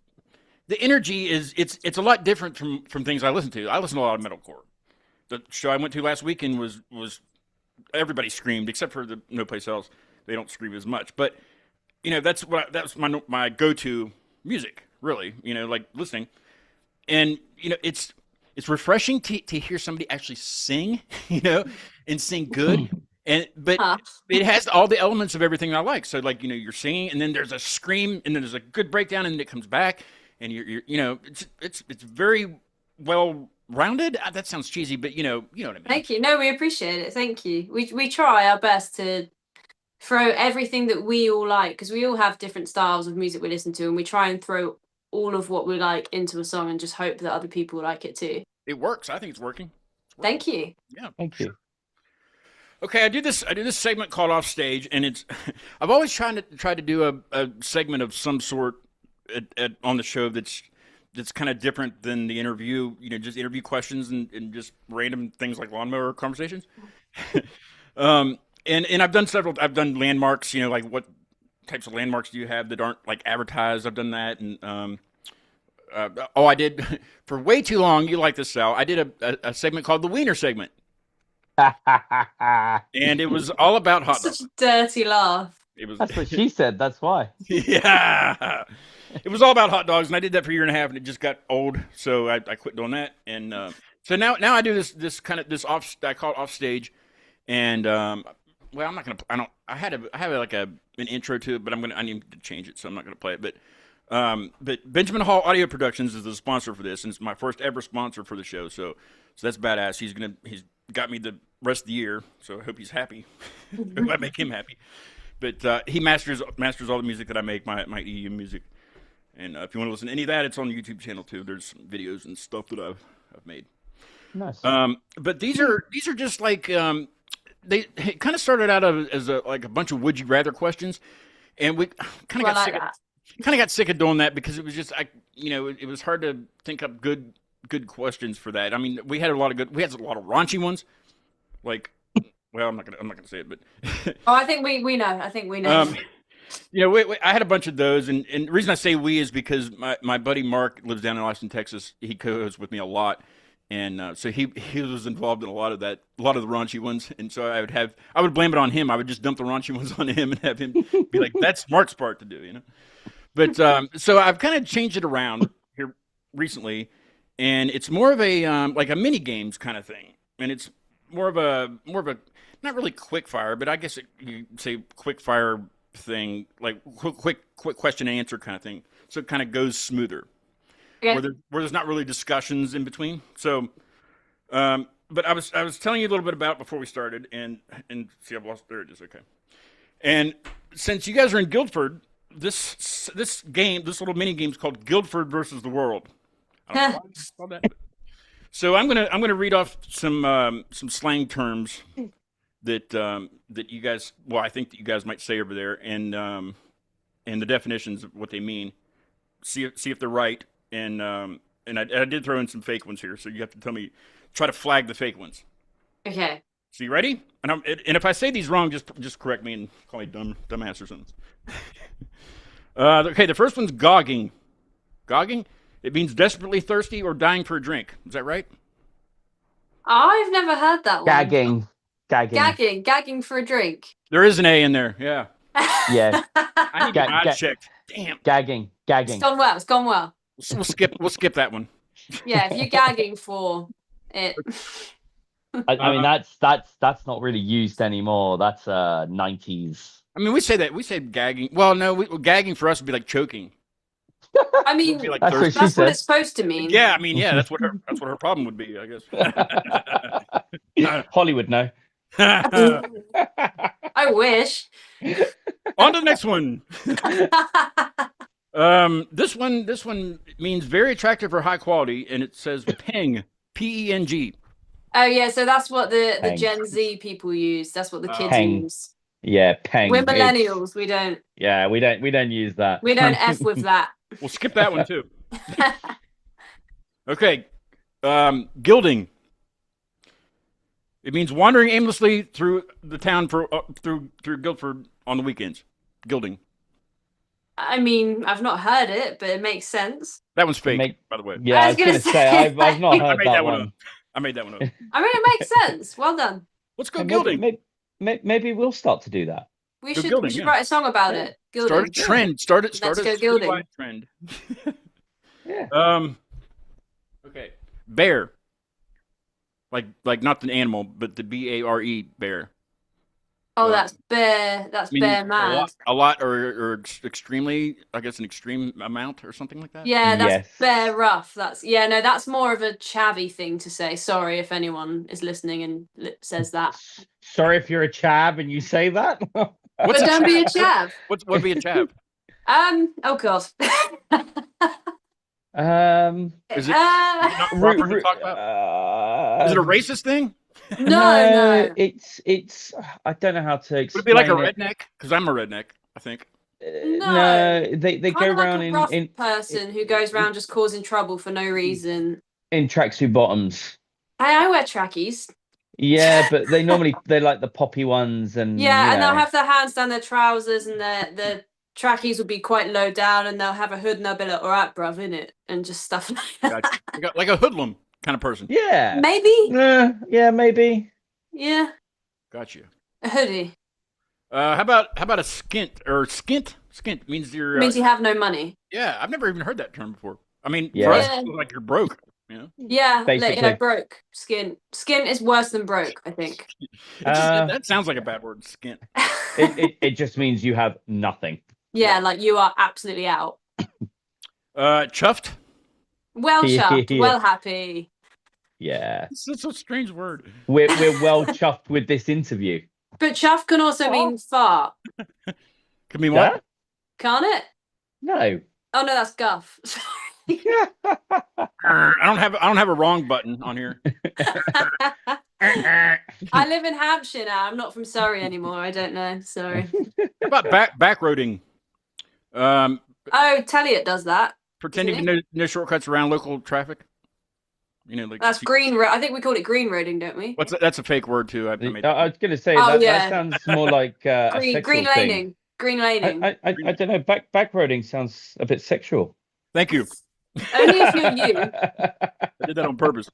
the energy is it's a lot different from things I listen to. I listen to a lot of metalcore. The show I went to last weekend was everybody screamed except for No Place Else. They don't scream as much, but that's my go-to music, really. Like listening, and it's refreshing to hear somebody actually sing, and sing good, but it has all the elements of everything I like. So you're singing, and then there's a scream, and then there's a good breakdown, and then it comes back, and you're it's very well rounded. That sounds cheesy, but you know what I mean. Thank you. No, we appreciate it. Thank you. We try our best to throw everything that we all like, because we all have different styles of music we listen to, and we try and throw all of what we like into a song and just hope that other people like it too. It works. I think it's working. Thank you. Yeah. Thank you. Okay, I do this segment called Off Stage, and it's I've always tried to do a segment of some sort on the show that's kind of different than the interview, just interview questions and just random things like lawnmower conversations. And I've done several. I've done landmarks. Like what types of landmarks do you have that aren't like advertised? I've done that, and I did for way too long. You like this, Sal? I did a segment called the Wiener segment, and it was all about hot dogs. Such a dirty laugh. That's what she said. That's why. Yeah, it was all about hot dogs, and I did that for a year and a half, and it just got old, so I quit doing that. And so now I do this kind of this off. I call it off stage, and well, I'm not gonna. I have like an intro to it, but I need to change it, so I'm not gonna play it. But Benjamin Hall Audio Productions is the sponsor for this, and it's my first ever sponsor for the show. So that's badass. He's got me the rest of the year, so I hope he's happy. Hope I make him happy. But he masters all the music that I make, my EU music. And if you want to listen to any of that, it's on the YouTube channel too. There's some videos and stuff that I've made. Nice. But these are just like they kind of started out as a bunch of would you rather questions, and we kind of got sick of doing that because it was just it was hard to think up good questions for that. I mean, we had a lot of raunchy ones, like. Well, I'm not gonna say it, but I think we know. I think we know. I had a bunch of those, and the reason I say we is because my buddy Mark lives down in Austin, Texas. He co-hosts with me a lot, and so he was involved in a lot of the raunchy ones, and so I would blame it on him. I would just dump the raunchy ones on him and have him be like, "That's Mark's part to do," But so I've kind of changed it around here recently, and it's more of a like a mini games kind of thing, and it's more of a not really quick fire, but I guess you say quick fire thing, like quick question and answer kind of thing. so it kind of goes smoother. Okay. Where there's not really discussions in between. So, but I was telling you a little bit about it before we started, and see, I've lost. There it is. Okay. And since you guys are in Guildford, this little mini game is called Guildford versus the World. I don't know why it's called that. So I'm gonna read off some slang terms that you guys, well, I think that you guys might say over there, and the definitions of what they mean. See if they're right, and I did throw in some fake ones here, so you have to tell me, try to flag the fake ones. Okay. So you ready? And if I say these wrong, just correct me and call me dumbass or something. Okay, the first one's gogging. Gogging? It means desperately thirsty or dying for a drink. Is that right? I've never heard that one. Gagging for a drink. There is an A in there. Yeah. Yeah. I need to check. Damn. Gagging. It's gone well. We'll skip that one. Yeah, if you're gagging for it. I mean, that's not really used anymore. That's 90s. I mean, we say gagging. Well, no, gagging for us would be like choking. I mean, like that's what it's supposed to mean. Yeah, I mean, yeah, that's what her problem would be, I guess. Hollywood, no. I wish. On to the next one. This one means very attractive or high quality, and it says peng, P-E-N-G. Oh yeah, so that's what the Gen Z people use. That's what the kids use. Yeah, peng. We're millennials. We don't. Yeah, we don't use that. We don't F with that. We'll skip that one too. Okay, gilding. It means wandering aimlessly through the town through Guildford on the weekends. Gilding. I mean, I've not heard it, but it makes sense. That one's fake, by the way. Yeah, I was going to say I've not heard that one. I made that one up. I mean, it makes sense. Well done. Let's go gilding. Maybe we'll start to do that. We should write a song about it. Gilding. Start a trend. Start Let's go gilding. Trend. Yeah. Okay. Bear. Like not the animal, but the B-A-R-E, bear. Oh, that's bear. That's bear mad. A lot or extremely, I guess an extreme amount or something like that. Yeah, that's bear rough. That's more of a chavvy thing to say. Sorry if anyone is listening and says that. Sorry if you're a chav and you say that. But don't be a chav. What be a chav? Oh god. Is it not proper to talk about? Is it a racist thing? No. It's I don't know how to explain. Would it be like a redneck? Because I'm a redneck, I think. No, they go around like a rough person who goes around just causing trouble for no reason. In tracksuit bottoms. I wear trackies. Yeah, but they like the poppy ones and and they'll have their hands down their trousers and their trackies will be quite low down and they'll have a hood and they'll be like, all right, bruv, innit? And just stuff like that. Gotcha. Like a hoodlum kind of person. Yeah. Maybe. Yeah, maybe. Yeah. Got you. A hoodie. How about a skint or skint? Skint means you're means you have no money. Yeah, I've never even heard that term before. I mean, for us, it's like you're broke. You know? Yeah, broke. Skint is worse than broke, I think. That sounds like a bad word, skint. It just means you have nothing. Yeah, like you are absolutely out. Chuffed. Well chuffed. Well happy. Yeah. It's such a strange word. We're well chuffed with this interview. But chuff can also mean fart. Can mean what? Can't it? No. Oh no, that's guff. I don't have a wrong button on here. I live in Hampshire now. I'm not from Surrey anymore. I don't know. Sorry. How about backroading? Oh, Telliot does that. Pretending to know shortcuts around local traffic. You know, like that's green. I think we called it green roading, don't we? That's a fake word too. I was going to say that sounds more like green laning. Thing. Green laning. I don't know. Backroading sounds a bit sexual. Thank you. Only if you're you. I did that on purpose.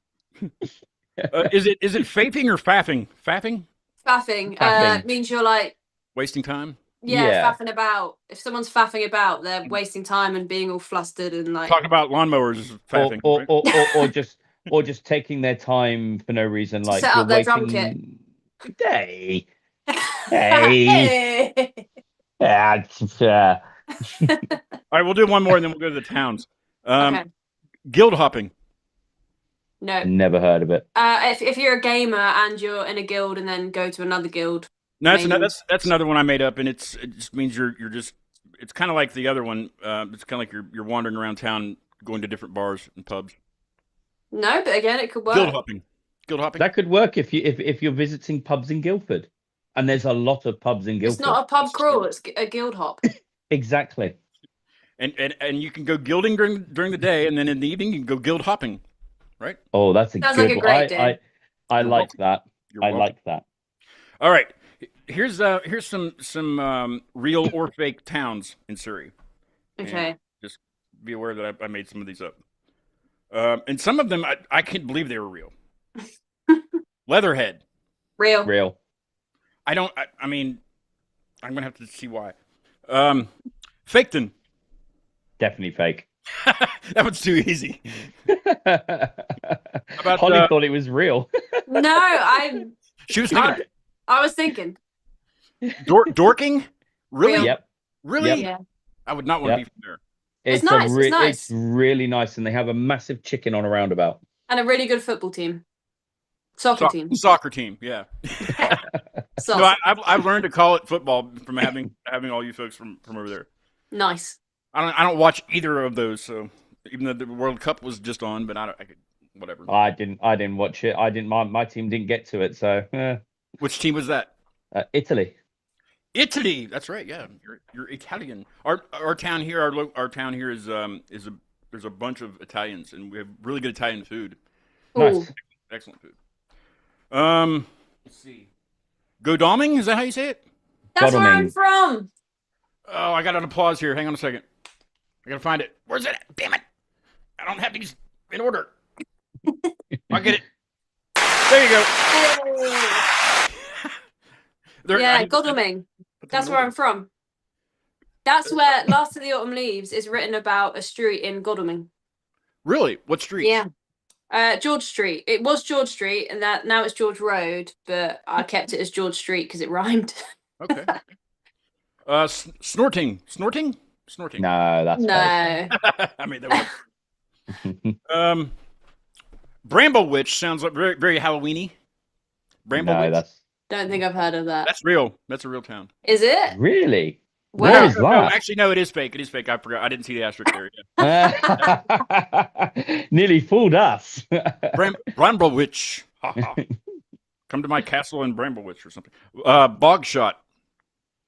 Is it faffing or faffing? Faffing? Faffing. Means you're like wasting time. Yeah, faffing about. If someone's faffing about, they're wasting time and being all flustered and like talking about lawnmowers is faffing. Or just taking their time for no reason, like set up their drum kit. Hey. Yeah, All right, we'll do one more and then we'll go to the towns. Okay. Guild hopping. No. Never heard of it. If you're a gamer and you're in a guild and then go to another guild. No, maybe. that's another one I made up, and it just means you're just. It's kind of like the other one. It's kind of like you're wandering around town, going to different bars and pubs. No, but again, it could work. Guild hopping. That could work if you're visiting pubs in Guildford, and there's a lot of pubs in Guildford. It's not a pub crawl; it's a guild hop. Exactly. And you can go guilding during the day, and then in the evening you can go guild hopping, right? Oh, that's Sounds good like a great day. I like that. You're like that. All right, here's some real or fake towns in Surrey. Okay. And just be aware that I made some of these up, and some of them I can't believe they were real. Leatherhead. Real. I mean, I'm gonna have to see why. Faketon. Definitely fake. That one's too easy. About, Holly thought it was real. No, she was thinking I was thinking. Dorking. Really? Yep. Really? Yep. Yeah. I would not want to be from there. It's nice, it's nice. It's really nice, and they have a massive chicken on a roundabout. And a really good football team. Soccer team. Soccer team. Yeah. No, I've learned to call it football from having all you folks from over there. Nice. I don't watch either of those, so even though the World Cup was just on, but I could whatever. I didn't watch it. My team didn't get to it, so Which team was that? Italy. Italy. That's right. Yeah, you're Italian. Our town here, our town here is there's a bunch of Italians, and we have really good Italian food. Nice. Ooh. Excellent food. Let's see. Godalming, is that how you say it? That's where I'm Godalming. from. Oh, I got an applause here. Hang on a second. I gotta find it. Where's it? Damn it! I don't have these in order. I'll get it. There you go. Yeah, Godalming. That's where I'm from. That's where Last of the Autumn Leaves is written about a street in Godalming. Really? What street? Yeah. George Street. It was George Street, and now it's George Road, but I kept it as George Street because it rhymed. Okay. Snorting. No, that's No. I mean that was. Bramble Witch sounds like very, very Halloweeny. Bramble Witch. that's Don't think I've heard of that. That's real. That's a real town. Is it? really. Where Where is No, that? actually, no, it is fake. It is fake. I forgot. I didn't see the asterisk there. Nearly fooled us. Bramble Witch. Ha, ha. Come to my castle in Bramble Witch or something. Bog shot.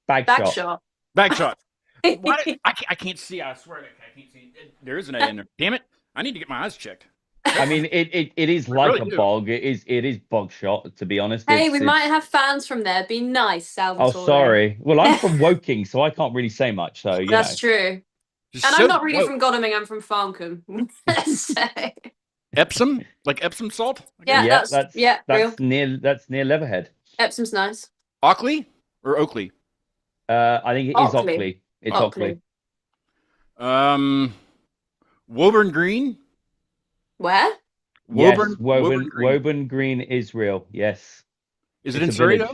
Bag Back shot. shot. Bag shot. I can't see. I swear I can't see. There is an A in there. Damn it! I need to get my eyes checked. I mean, it is I like really a do. bog. It is bog shot. To be honest. Hey, It's- we might have fans from there. Be nice, Salvatore. Oh, sorry. Well, I'm from Woking, so I can't really say much. So you That's know. true. Just And so I'm not really woke. from Godalming, I'm from Farncombe. So, Epsom, like Epsom salt. yeah, that's real. That's near Leatherhead. Epsom's nice. Ockley or Oakley. I think it is Ockley. Ockley. It's Ockley. Woburn Green. Where? Woburn, Yes, Woburn Green. Green is real. Yes. Is It's it in a Surrey village.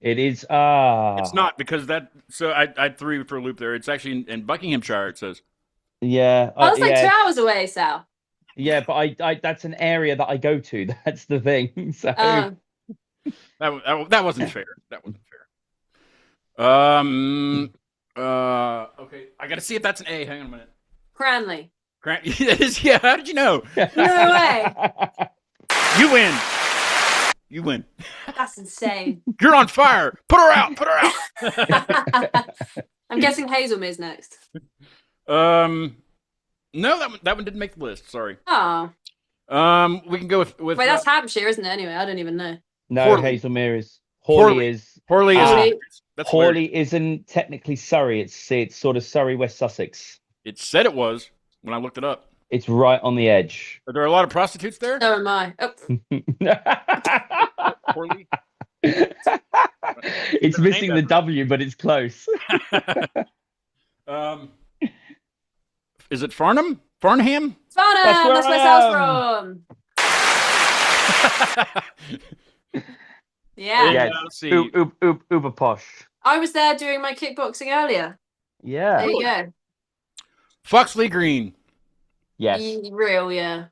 though? It is. It's not because that. So I threw you for a loop there. It's actually in Buckinghamshire. It says. Yeah. Oh, it's like yeah, 2 hours away, Sal. yeah, but I that's an area that I go to. That's the thing. So That wasn't fair. That wasn't fair. Okay. I gotta see if that's an A. Hang on a minute. Cranley. It is. Yeah. How did you know? No way. You win. You win. That's insane. You're on fire. Put her out. Put her out. I'm guessing Hazelmere's next. No, that one didn't make the list. Sorry. Oh. We can go with. Wait, that's Hampshire, isn't it? Anyway, I don't even know. No, Horley. Hazelmere is Horley. is Horley is. Horley. That's Horley isn't technically Surrey. It's sort of Surrey, West Sussex. It said it was when I looked it up. It's right on the edge. Are there a lot of prostitutes there? So am I. Oh, Horley. It's missing the W, but it's close. Is it Farnham? Farnham? Farnham! That's where That's where I Sal's from. Yeah. Yeah, Let's see. uber posh. I was there doing my kickboxing earlier. Yeah. There you go. Foxley Green. Yes. Real, yeah.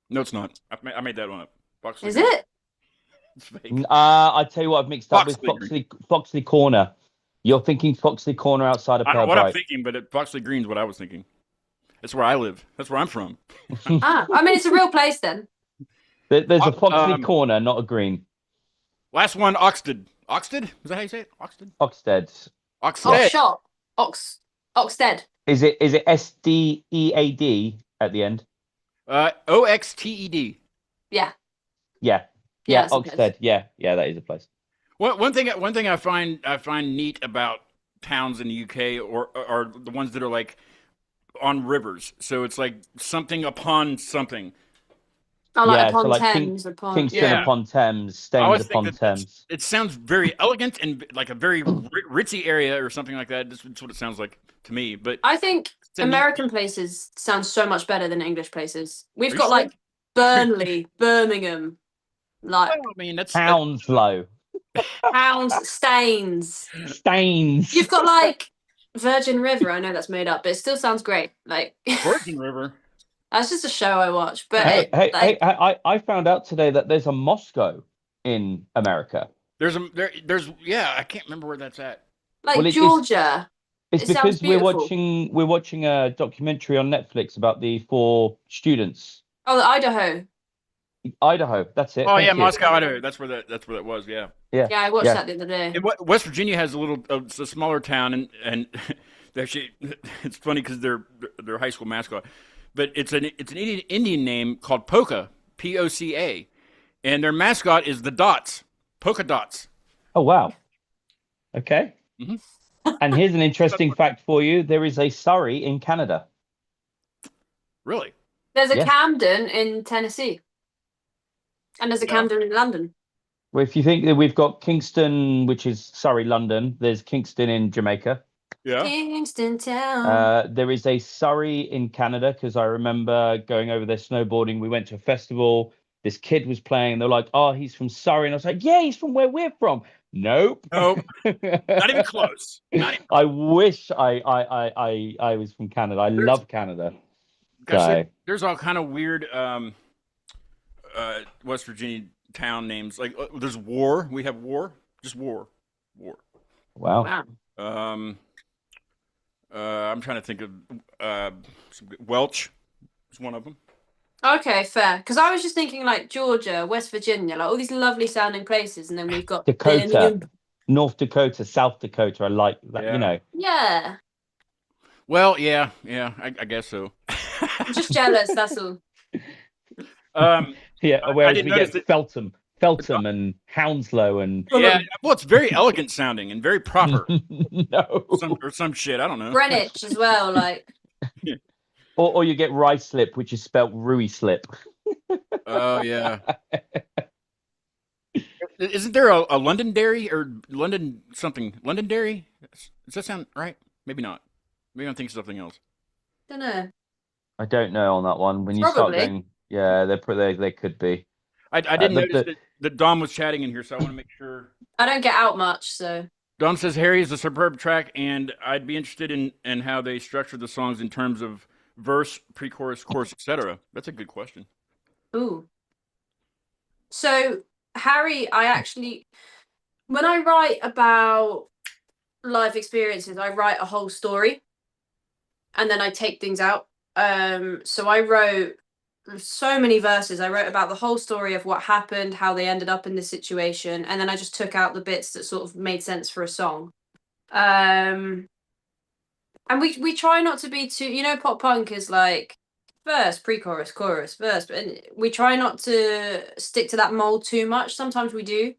No, it's not. I made that one up. Foxley Is Green. it? It's fake. I tell you what, I've mixed up with Foxley Foxley Corner. You're thinking Foxley Corner outside of I don't know what I'm Purbright. thinking, but Foxley Green's what I was thinking. That's where I live. That's where I'm from. I mean, it's a real place then. There's a Foxley Corner, not a green. Last one, Oxted. Oxted? Is that how you say it? Oxted? Oxted. Oxted. Shop. Oxted. Is it SDEAD at the end? OXTED. Yeah. Yeah. Yeah, Yeah, that's a place. Oxted. Yeah, that is a place. One thing I find neat about towns in the UK are the ones that are like on rivers. So it's like something upon something. Oh, like Yeah, upon so like Thames, upon Kingston Yeah. upon Thames, I always Staines think upon that Thames. it sounds very elegant and like a very ritzy area or something like that. That's what it sounds like to me. But I think it's a neat- American places sound so much better than English places. We've Are you got sure? like Burnley, Birmingham, like Well, I mean, that's Hounslow. Hounds, Staines. Staines. You've got like Virgin River. I know that's made up, but it still sounds great. Like Virgin River. that's just a show I watch. But Hey, I found out today that there's a Moscow in America. There's I can't remember where that's at. like Well, Georgia. It's It sounds because beautiful. we're watching a documentary on Netflix about the 4 students. Oh, Idaho. Idaho. That's it. Oh Thank yeah, you. Moscow, Idaho. That's where that was. Yeah. Yeah, I watched that the other day. And West Virginia has it's a smaller town, and actually, it's funny because their high school mascot, but it's an Indian name called Polka, Poca, and their mascot is the dots, polka dots. Oh wow. Okay. Mhm. And here's an interesting fact for you: there is a Surrey in Canada. Really? There's a Yeah. Camden in Tennessee. And there's a Yeah. Camden in London. Well, if you think that we've got Kingston, which is Surrey, London, there's Kingston in Jamaica. Yeah. Kingston Town. There is a Surrey in Canada because I remember going over there snowboarding. We went to a festival. This kid was playing. They're like, "Oh, he's from Surrey," and I was like, "Yeah, he's from where we're from." Nope. Nope. Not even close. Not even. I wish I was from Canada. I love Canada. Gosh, So- there's all kind of weird West Virginia town names. Like there's War. We have War. Just War. Wow. Wow. I'm trying to think of Welch is one of them. Okay, fair. Because I was just thinking like Georgia, West Virginia, like all these lovely sounding places, and then we've got Dakota, Birmingham. North Dakota, South Dakota. I like that. Yeah. You know. Yeah. Well, yeah, I guess so. I'm just jealous, that's all. Yeah. I Whereas didn't we notice get that- Feltham and Hounslow and Yeah, well, it's very elegant sounding and very proper. no. Some shit. I don't know. Greenwich as well, like Or you get rice slip, which is spelt Rui slip. Oh yeah. Isn't there a Londonderry or London something? Londonderry? Does that sound right? Maybe not. Maybe I'm thinking something else. don't know. I don't know on that one. When you Probably. start going, yeah, they could be. I didn't the- notice that Dom was chatting in here, so I want to make sure. I don't get out much, so Dom says Harry is a superb track, and I'd be interested in how they structure the songs in terms of verse, pre-chorus, chorus, etc. That's a good question. ooh. So Harry, I actually when I write about life experiences, I write a whole story and then I take things out. So I wrote so many verses. I wrote about the whole story of what happened, how they ended up in this situation, and then I just took out the bits that sort of made sense for a song. And we try not to be too, pop punk is like verse, pre-chorus, chorus, verse, and we try not to stick to that mold too much. Sometimes we do,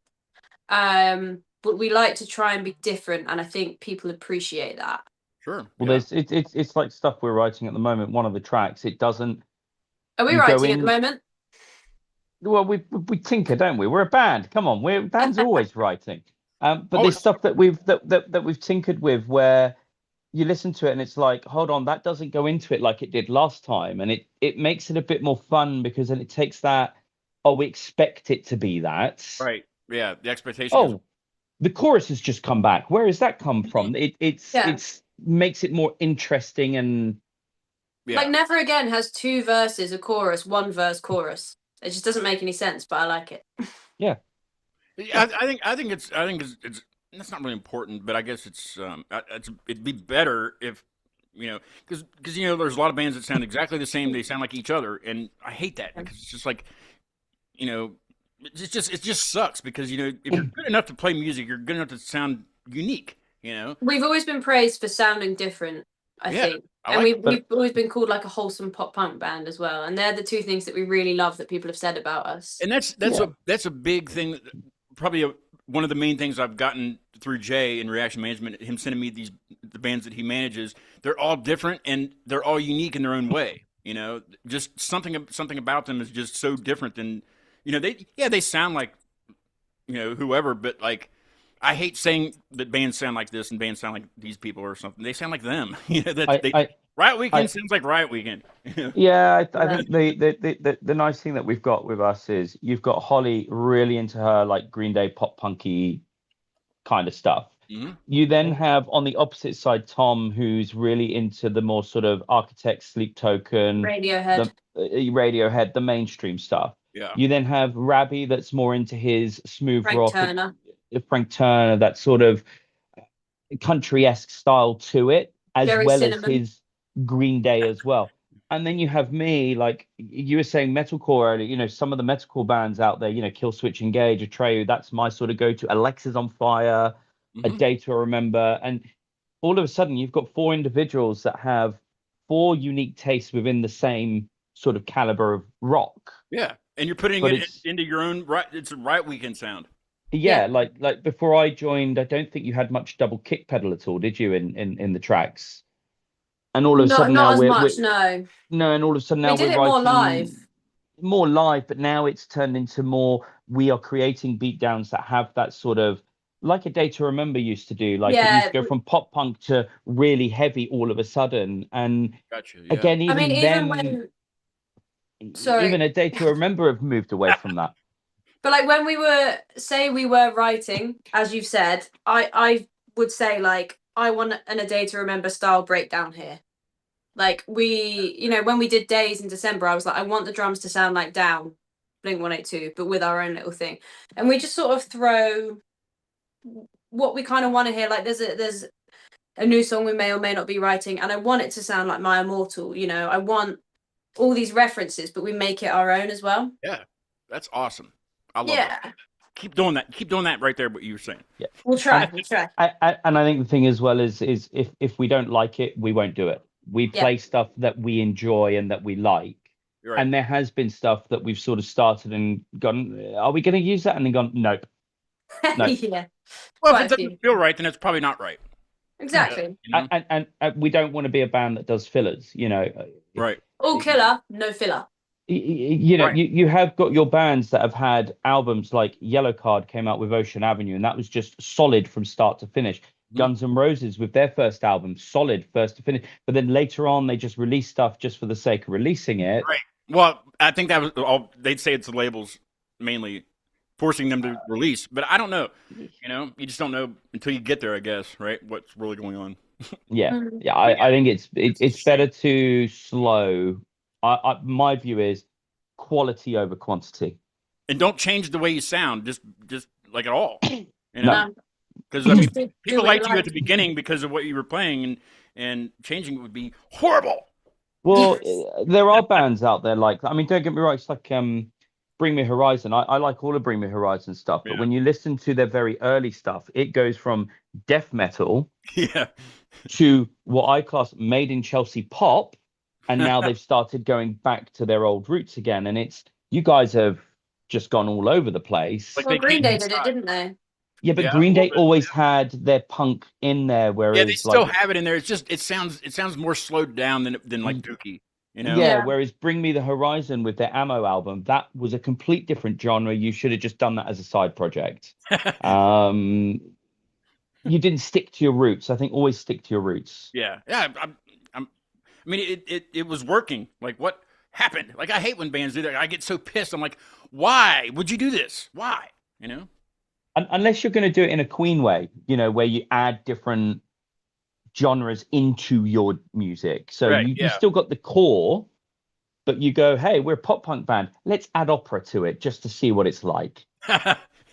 but we like to try and be different, and I think people appreciate that. Sure. Well, yeah. it's like stuff we're writing at the moment. One of the tracks, it doesn't. Are we You go writing at in- the moment? Well, we tinker, don't we? We're a band. Come on, bands are always writing. But Always. there's stuff that we've tinkered with where you listen to it and it's like, hold on, that doesn't go into it like it did last time, and it makes it a bit more fun because then it takes that. Oh, we expect it to be that. Right. Yeah. The expectation. Oh, the chorus has just come back. Where has that come from? It's Yeah. it's makes it more interesting. And like Never Again has 2 verses, a chorus, 1 verse, chorus. It just doesn't make any sense, but I like it. yeah, I think it's that's not really important, but I guess it'd be better if because there's a lot of bands that sound exactly the same. They sound like each other, and I hate that because it's just like it just sucks because if you're good enough to play music, you're good enough to sound unique. We've always been praised for sounding different, I think. And we've always been called like a wholesome pop punk band as well. And they're the 2 things that we really love that people have said about us. And that's a big thing. Probably one of the main things I've gotten through Jay in Reaction Management, him sending me the bands that he manages. They're all different and they're all unique in their own way. Just something about them is just so different than they sound like whoever, but like. I hate saying that bands sound like this and bands sound like these people or something. They sound like them. Riot Weekend sounds like Riot Weekend. Yeah, I think the nice thing that we've got with us is you've got Holly really into her like Green Day pop punky kind of stuff. Mm-hmm. You then have on the opposite side Tom, who's really into the more sort of Architects, Sleep Token, Radiohead, the mainstream stuff. Yeah. You then have Rabbi that's more into his smooth rock. Frank Turner, that sort of country-esque style to it, as Very well cinnamon. as his Green Day as well. And then you have me, like you were saying, metalcore earlier. Some of the metalcore bands out there, Killswitch Engage, Atreyu. That's my sort of go-to. Alexa's on Fire, A Day to Remember, and all of a sudden you've got 4 individuals that have 4 unique tastes within the same sort of caliber of rock. Yeah, and you're putting it into your own right. It's a Riot Weekend sound. Yeah, like before I joined, I don't think you had much double kick pedal at all, did you? In the tracks, and all of a sudden now no, and all of a sudden now we did we're it more live, but now it's turned into more. We are creating beatdowns that have that sort of like A Day to Remember used to do. Like it used to go from pop punk to really heavy all of a sudden, and again, even A Day to Remember have moved away from that. But like when we were writing, as you've said, I would say like I want A Day to Remember style breakdown here. Like when we did Days in December, I was like, I want the drums to sound like Down, Blink-182, but with our own little thing. And we just sort of throw what we kind of want to hear. Like there's a new song we may or may not be writing, and I want it to sound like My Immortal. I want all these references, but we make it our own as well. Yeah, that's awesome. I love it. Keep doing that. Keep doing that right there. What you were saying. Yeah, we'll try. And I think the thing as well is if we don't like it, we won't do it. We play stuff that we enjoy and that we like. Right. And there has been stuff that we've sort of started and gone, are we going to use that? And then gone, nope. Yeah. Well, if it doesn't feel right, then it's probably not right. Exactly. And we don't want to be a band that does fillers. Right. All killer, no filler. You have got your bands that have had albums like Yellow Card came out with Ocean Avenue, and that was just solid from start to finish. Guns N' Roses with their first album, solid first to finish. But then later on, they just released stuff just for the sake of releasing it. Right. Well, I think that was all. They'd say it's the labels mainly forcing them to release, but I don't know. You just don't know until you get there, I guess. Right? What's really going on? Yeah. I think it's better to slow. My view is quality over quantity, and don't change the way you sound, just like at all. Because people liked you at the beginning because of what you were playing, and changing it would be horrible. Well, there are bands out there don't get me wrong, it's like Bring Me Horizon. I like all of Bring Me Horizon stuff, but when you listen to their very early stuff, it goes from death metal to what I class made in Chelsea pop. And now they've started going back to their old roots again. And you guys have just gone all over the place. Well, Green Day did it, didn't they? Yeah, but Green Day always had their punk in there, whereas they still have it in there. It's just it sounds more slowed down than like Dookie. Yeah, whereas Bring Me the Horizon with their Ammo album, that was a complete different genre. You should have just done that as a side project. You didn't stick to your roots. I think always stick to your roots. Yeah. I mean, it was working. Like, what happened? Like, I hate when bands do that. I get so pissed. I'm like, why would you do this? Why? Unless you're going to do it in a Queen way, where you add different genres into your music. So Right, you still got the core, but you go, hey, we're a pop punk band. Let's add opera to it just to see what it's like.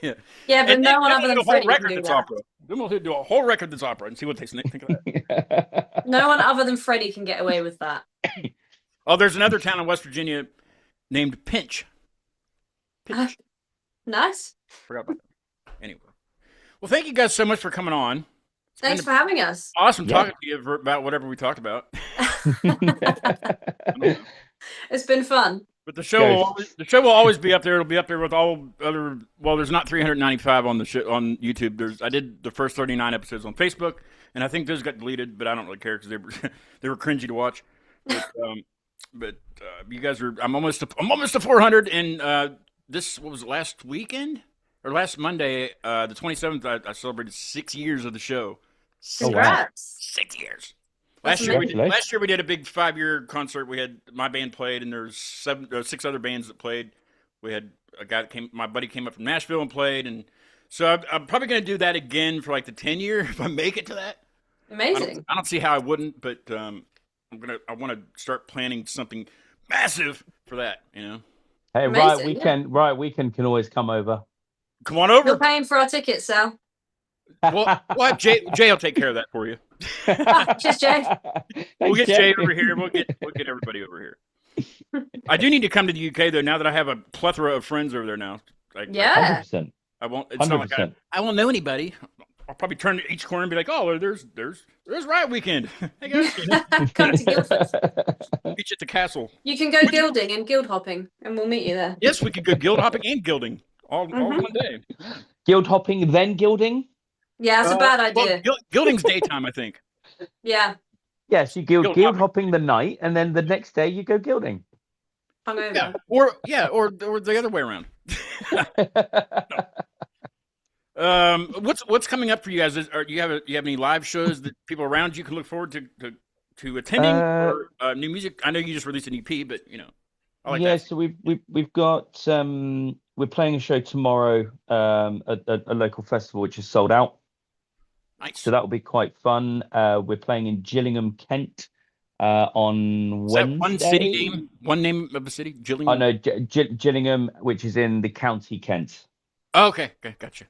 Yeah, but no one other than a whole Freddie can record do that's that. opera. Then we'll do a whole record that's opera and see what they think of that. No one other than Freddie can get away with that. Oh, there's another town in West Virginia named Pinch. Nice. Forgot about that. Anyway. Well, thank you guys so much for coming on. Thanks for having us. Awesome talking to you about whatever we talked about. It's been fun. But the show will always be up there. It'll be up there with all other. Well, there's not 395 on the show on YouTube. I did the first 39 episodes on Facebook, and I think those got deleted. But I don't really care because they were cringy to watch. But you guys are. I'm almost to 400, and this what was it, last weekend or last Monday, the 27th. I celebrated 6 years of the show. Congrats! 6 years. That's Last year we did a big 5-year concert. We had my band played, and there's 6 other bands that played. We had a guy that came. My buddy came up from Nashville and played, and so I'm probably going to do that again for like the 10 year if I make it to that. Amazing. I don't see how I wouldn't, but I want to start planning something massive for that. You know. Hey, Amazing, Riot Weekend can always come over. Come on over. You're paying for our tickets, Sal. Well, Jay will take care of that for you. Just Jay. We'll get Jay over here. We'll get everybody over here. I do need to come to the UK though. Now that I have a plethora of friends over there now. Yeah. 100%. I won't. It's not like I won't know anybody. I'll probably turn to each corner and be like, "Oh, there's Riot Weekend. Hey guys, Come to Guildford. meet you at the castle." You can go guilding and guild hopping, and we'll meet you there. Yes, we could go guild hopping and gilding all one day. Guild hopping, then gilding? Yeah, that's a bad idea. Well, gilding's daytime, I think. Yeah. Yes, you guild hopping the night, and then the next day you go gilding. Hungover. Yeah, or the other way around. What's coming up for you guys? Do you have any live shows that people around you can look forward to attending? Or new music? I know you just released an EP, but I like that. So we've got we're playing a show tomorrow at a local festival which is sold out. Nice. So that will be quite fun. We're playing in Gillingham, Kent on Wednesday. That one city name? One name of the city? Gillingham? Oh no, Gillingham, which is in the county Kent. Oh, okay, got you.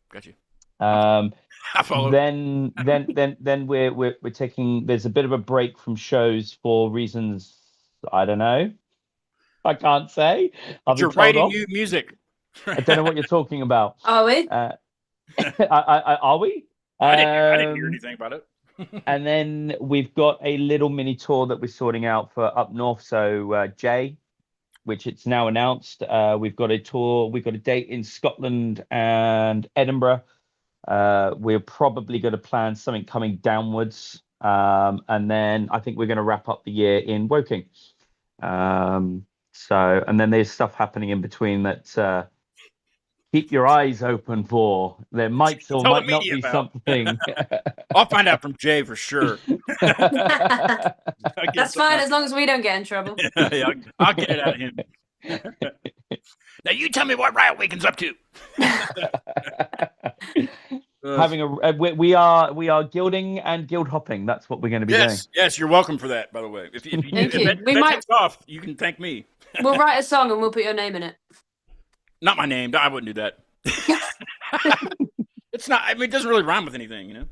Then we're taking. There's a bit of a break from shows for reasons I don't know. I can't say. You're writing new music. I don't know what you're talking about. Are we? Are we? I didn't hear anything about it. And then we've got a little mini tour that we're sorting out for up north. So Jay, which it's now announced, we've got a tour. We've got a date in Scotland and Edinburgh. We're probably going to plan something coming downwards, and then I think we're going to wrap up the year in Woking. So, and then there's stuff happening in between that. Keep your eyes open for. There might or might not be something. I'll find out from Jay for sure. That's fine as long as we don't get in trouble. Yeah, I'll get it out of him. Now you tell me what Riot Weekend's up to. We are gilding and guild hopping. That's what we're going to be doing. Yes, you're welcome for that. By the way, if that takes off, you can thank me. We'll write a song and we'll put your name in it. Not my name. I wouldn't do that. It's not. I mean, it doesn't really rhyme with anything,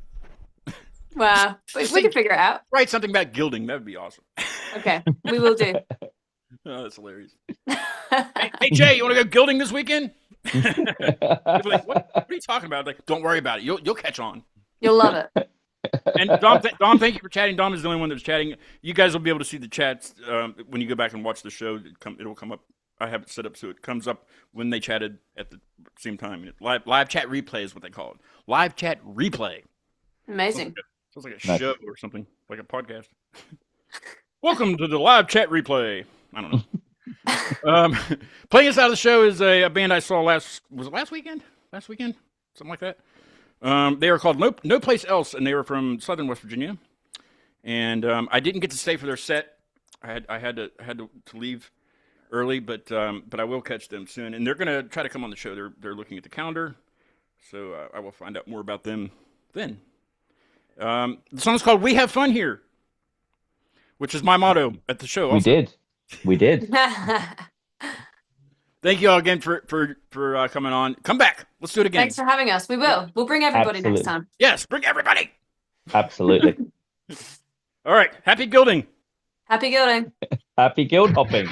Well, we can figure it out. Write something about gilding. That would be awesome. Okay, we will do. Oh, that's hilarious. Hey, Jay, you want to go gilding this weekend? Like, what are you talking about? Like, don't worry about it. You'll catch on. You'll love it. And Dom, thank you for chatting. Dom is the only one that was chatting. You guys will be able to see the chats when you go back and watch the show. It'll come up. I have it set up so it comes up when they chatted at the same time. Live chat replay is what they call it. Live chat replay. Amazing. Sounds like a show or something, like a podcast. Welcome to the live chat replay. I don't know. Playing us out of the show is a band I saw last weekend? Last weekend? Something like that. They are called No Place Else, and they were from Southern West Virginia. And I didn't get to stay for their set. I had to leave early, but I will catch them soon, and they're gonna try to come on the show. They're looking at the calendar, so I will find out more about them then. The song's called "We Have Fun Here," which is my motto at the show. Also. We did. Thank you all again for coming on. Come back. Let's do it again. Thanks for having us. We will. We'll bring everybody Absolutely. next time. Yes, bring everybody. Absolutely. All right. Happy gilding. Happy gilding. Happy guild hopping.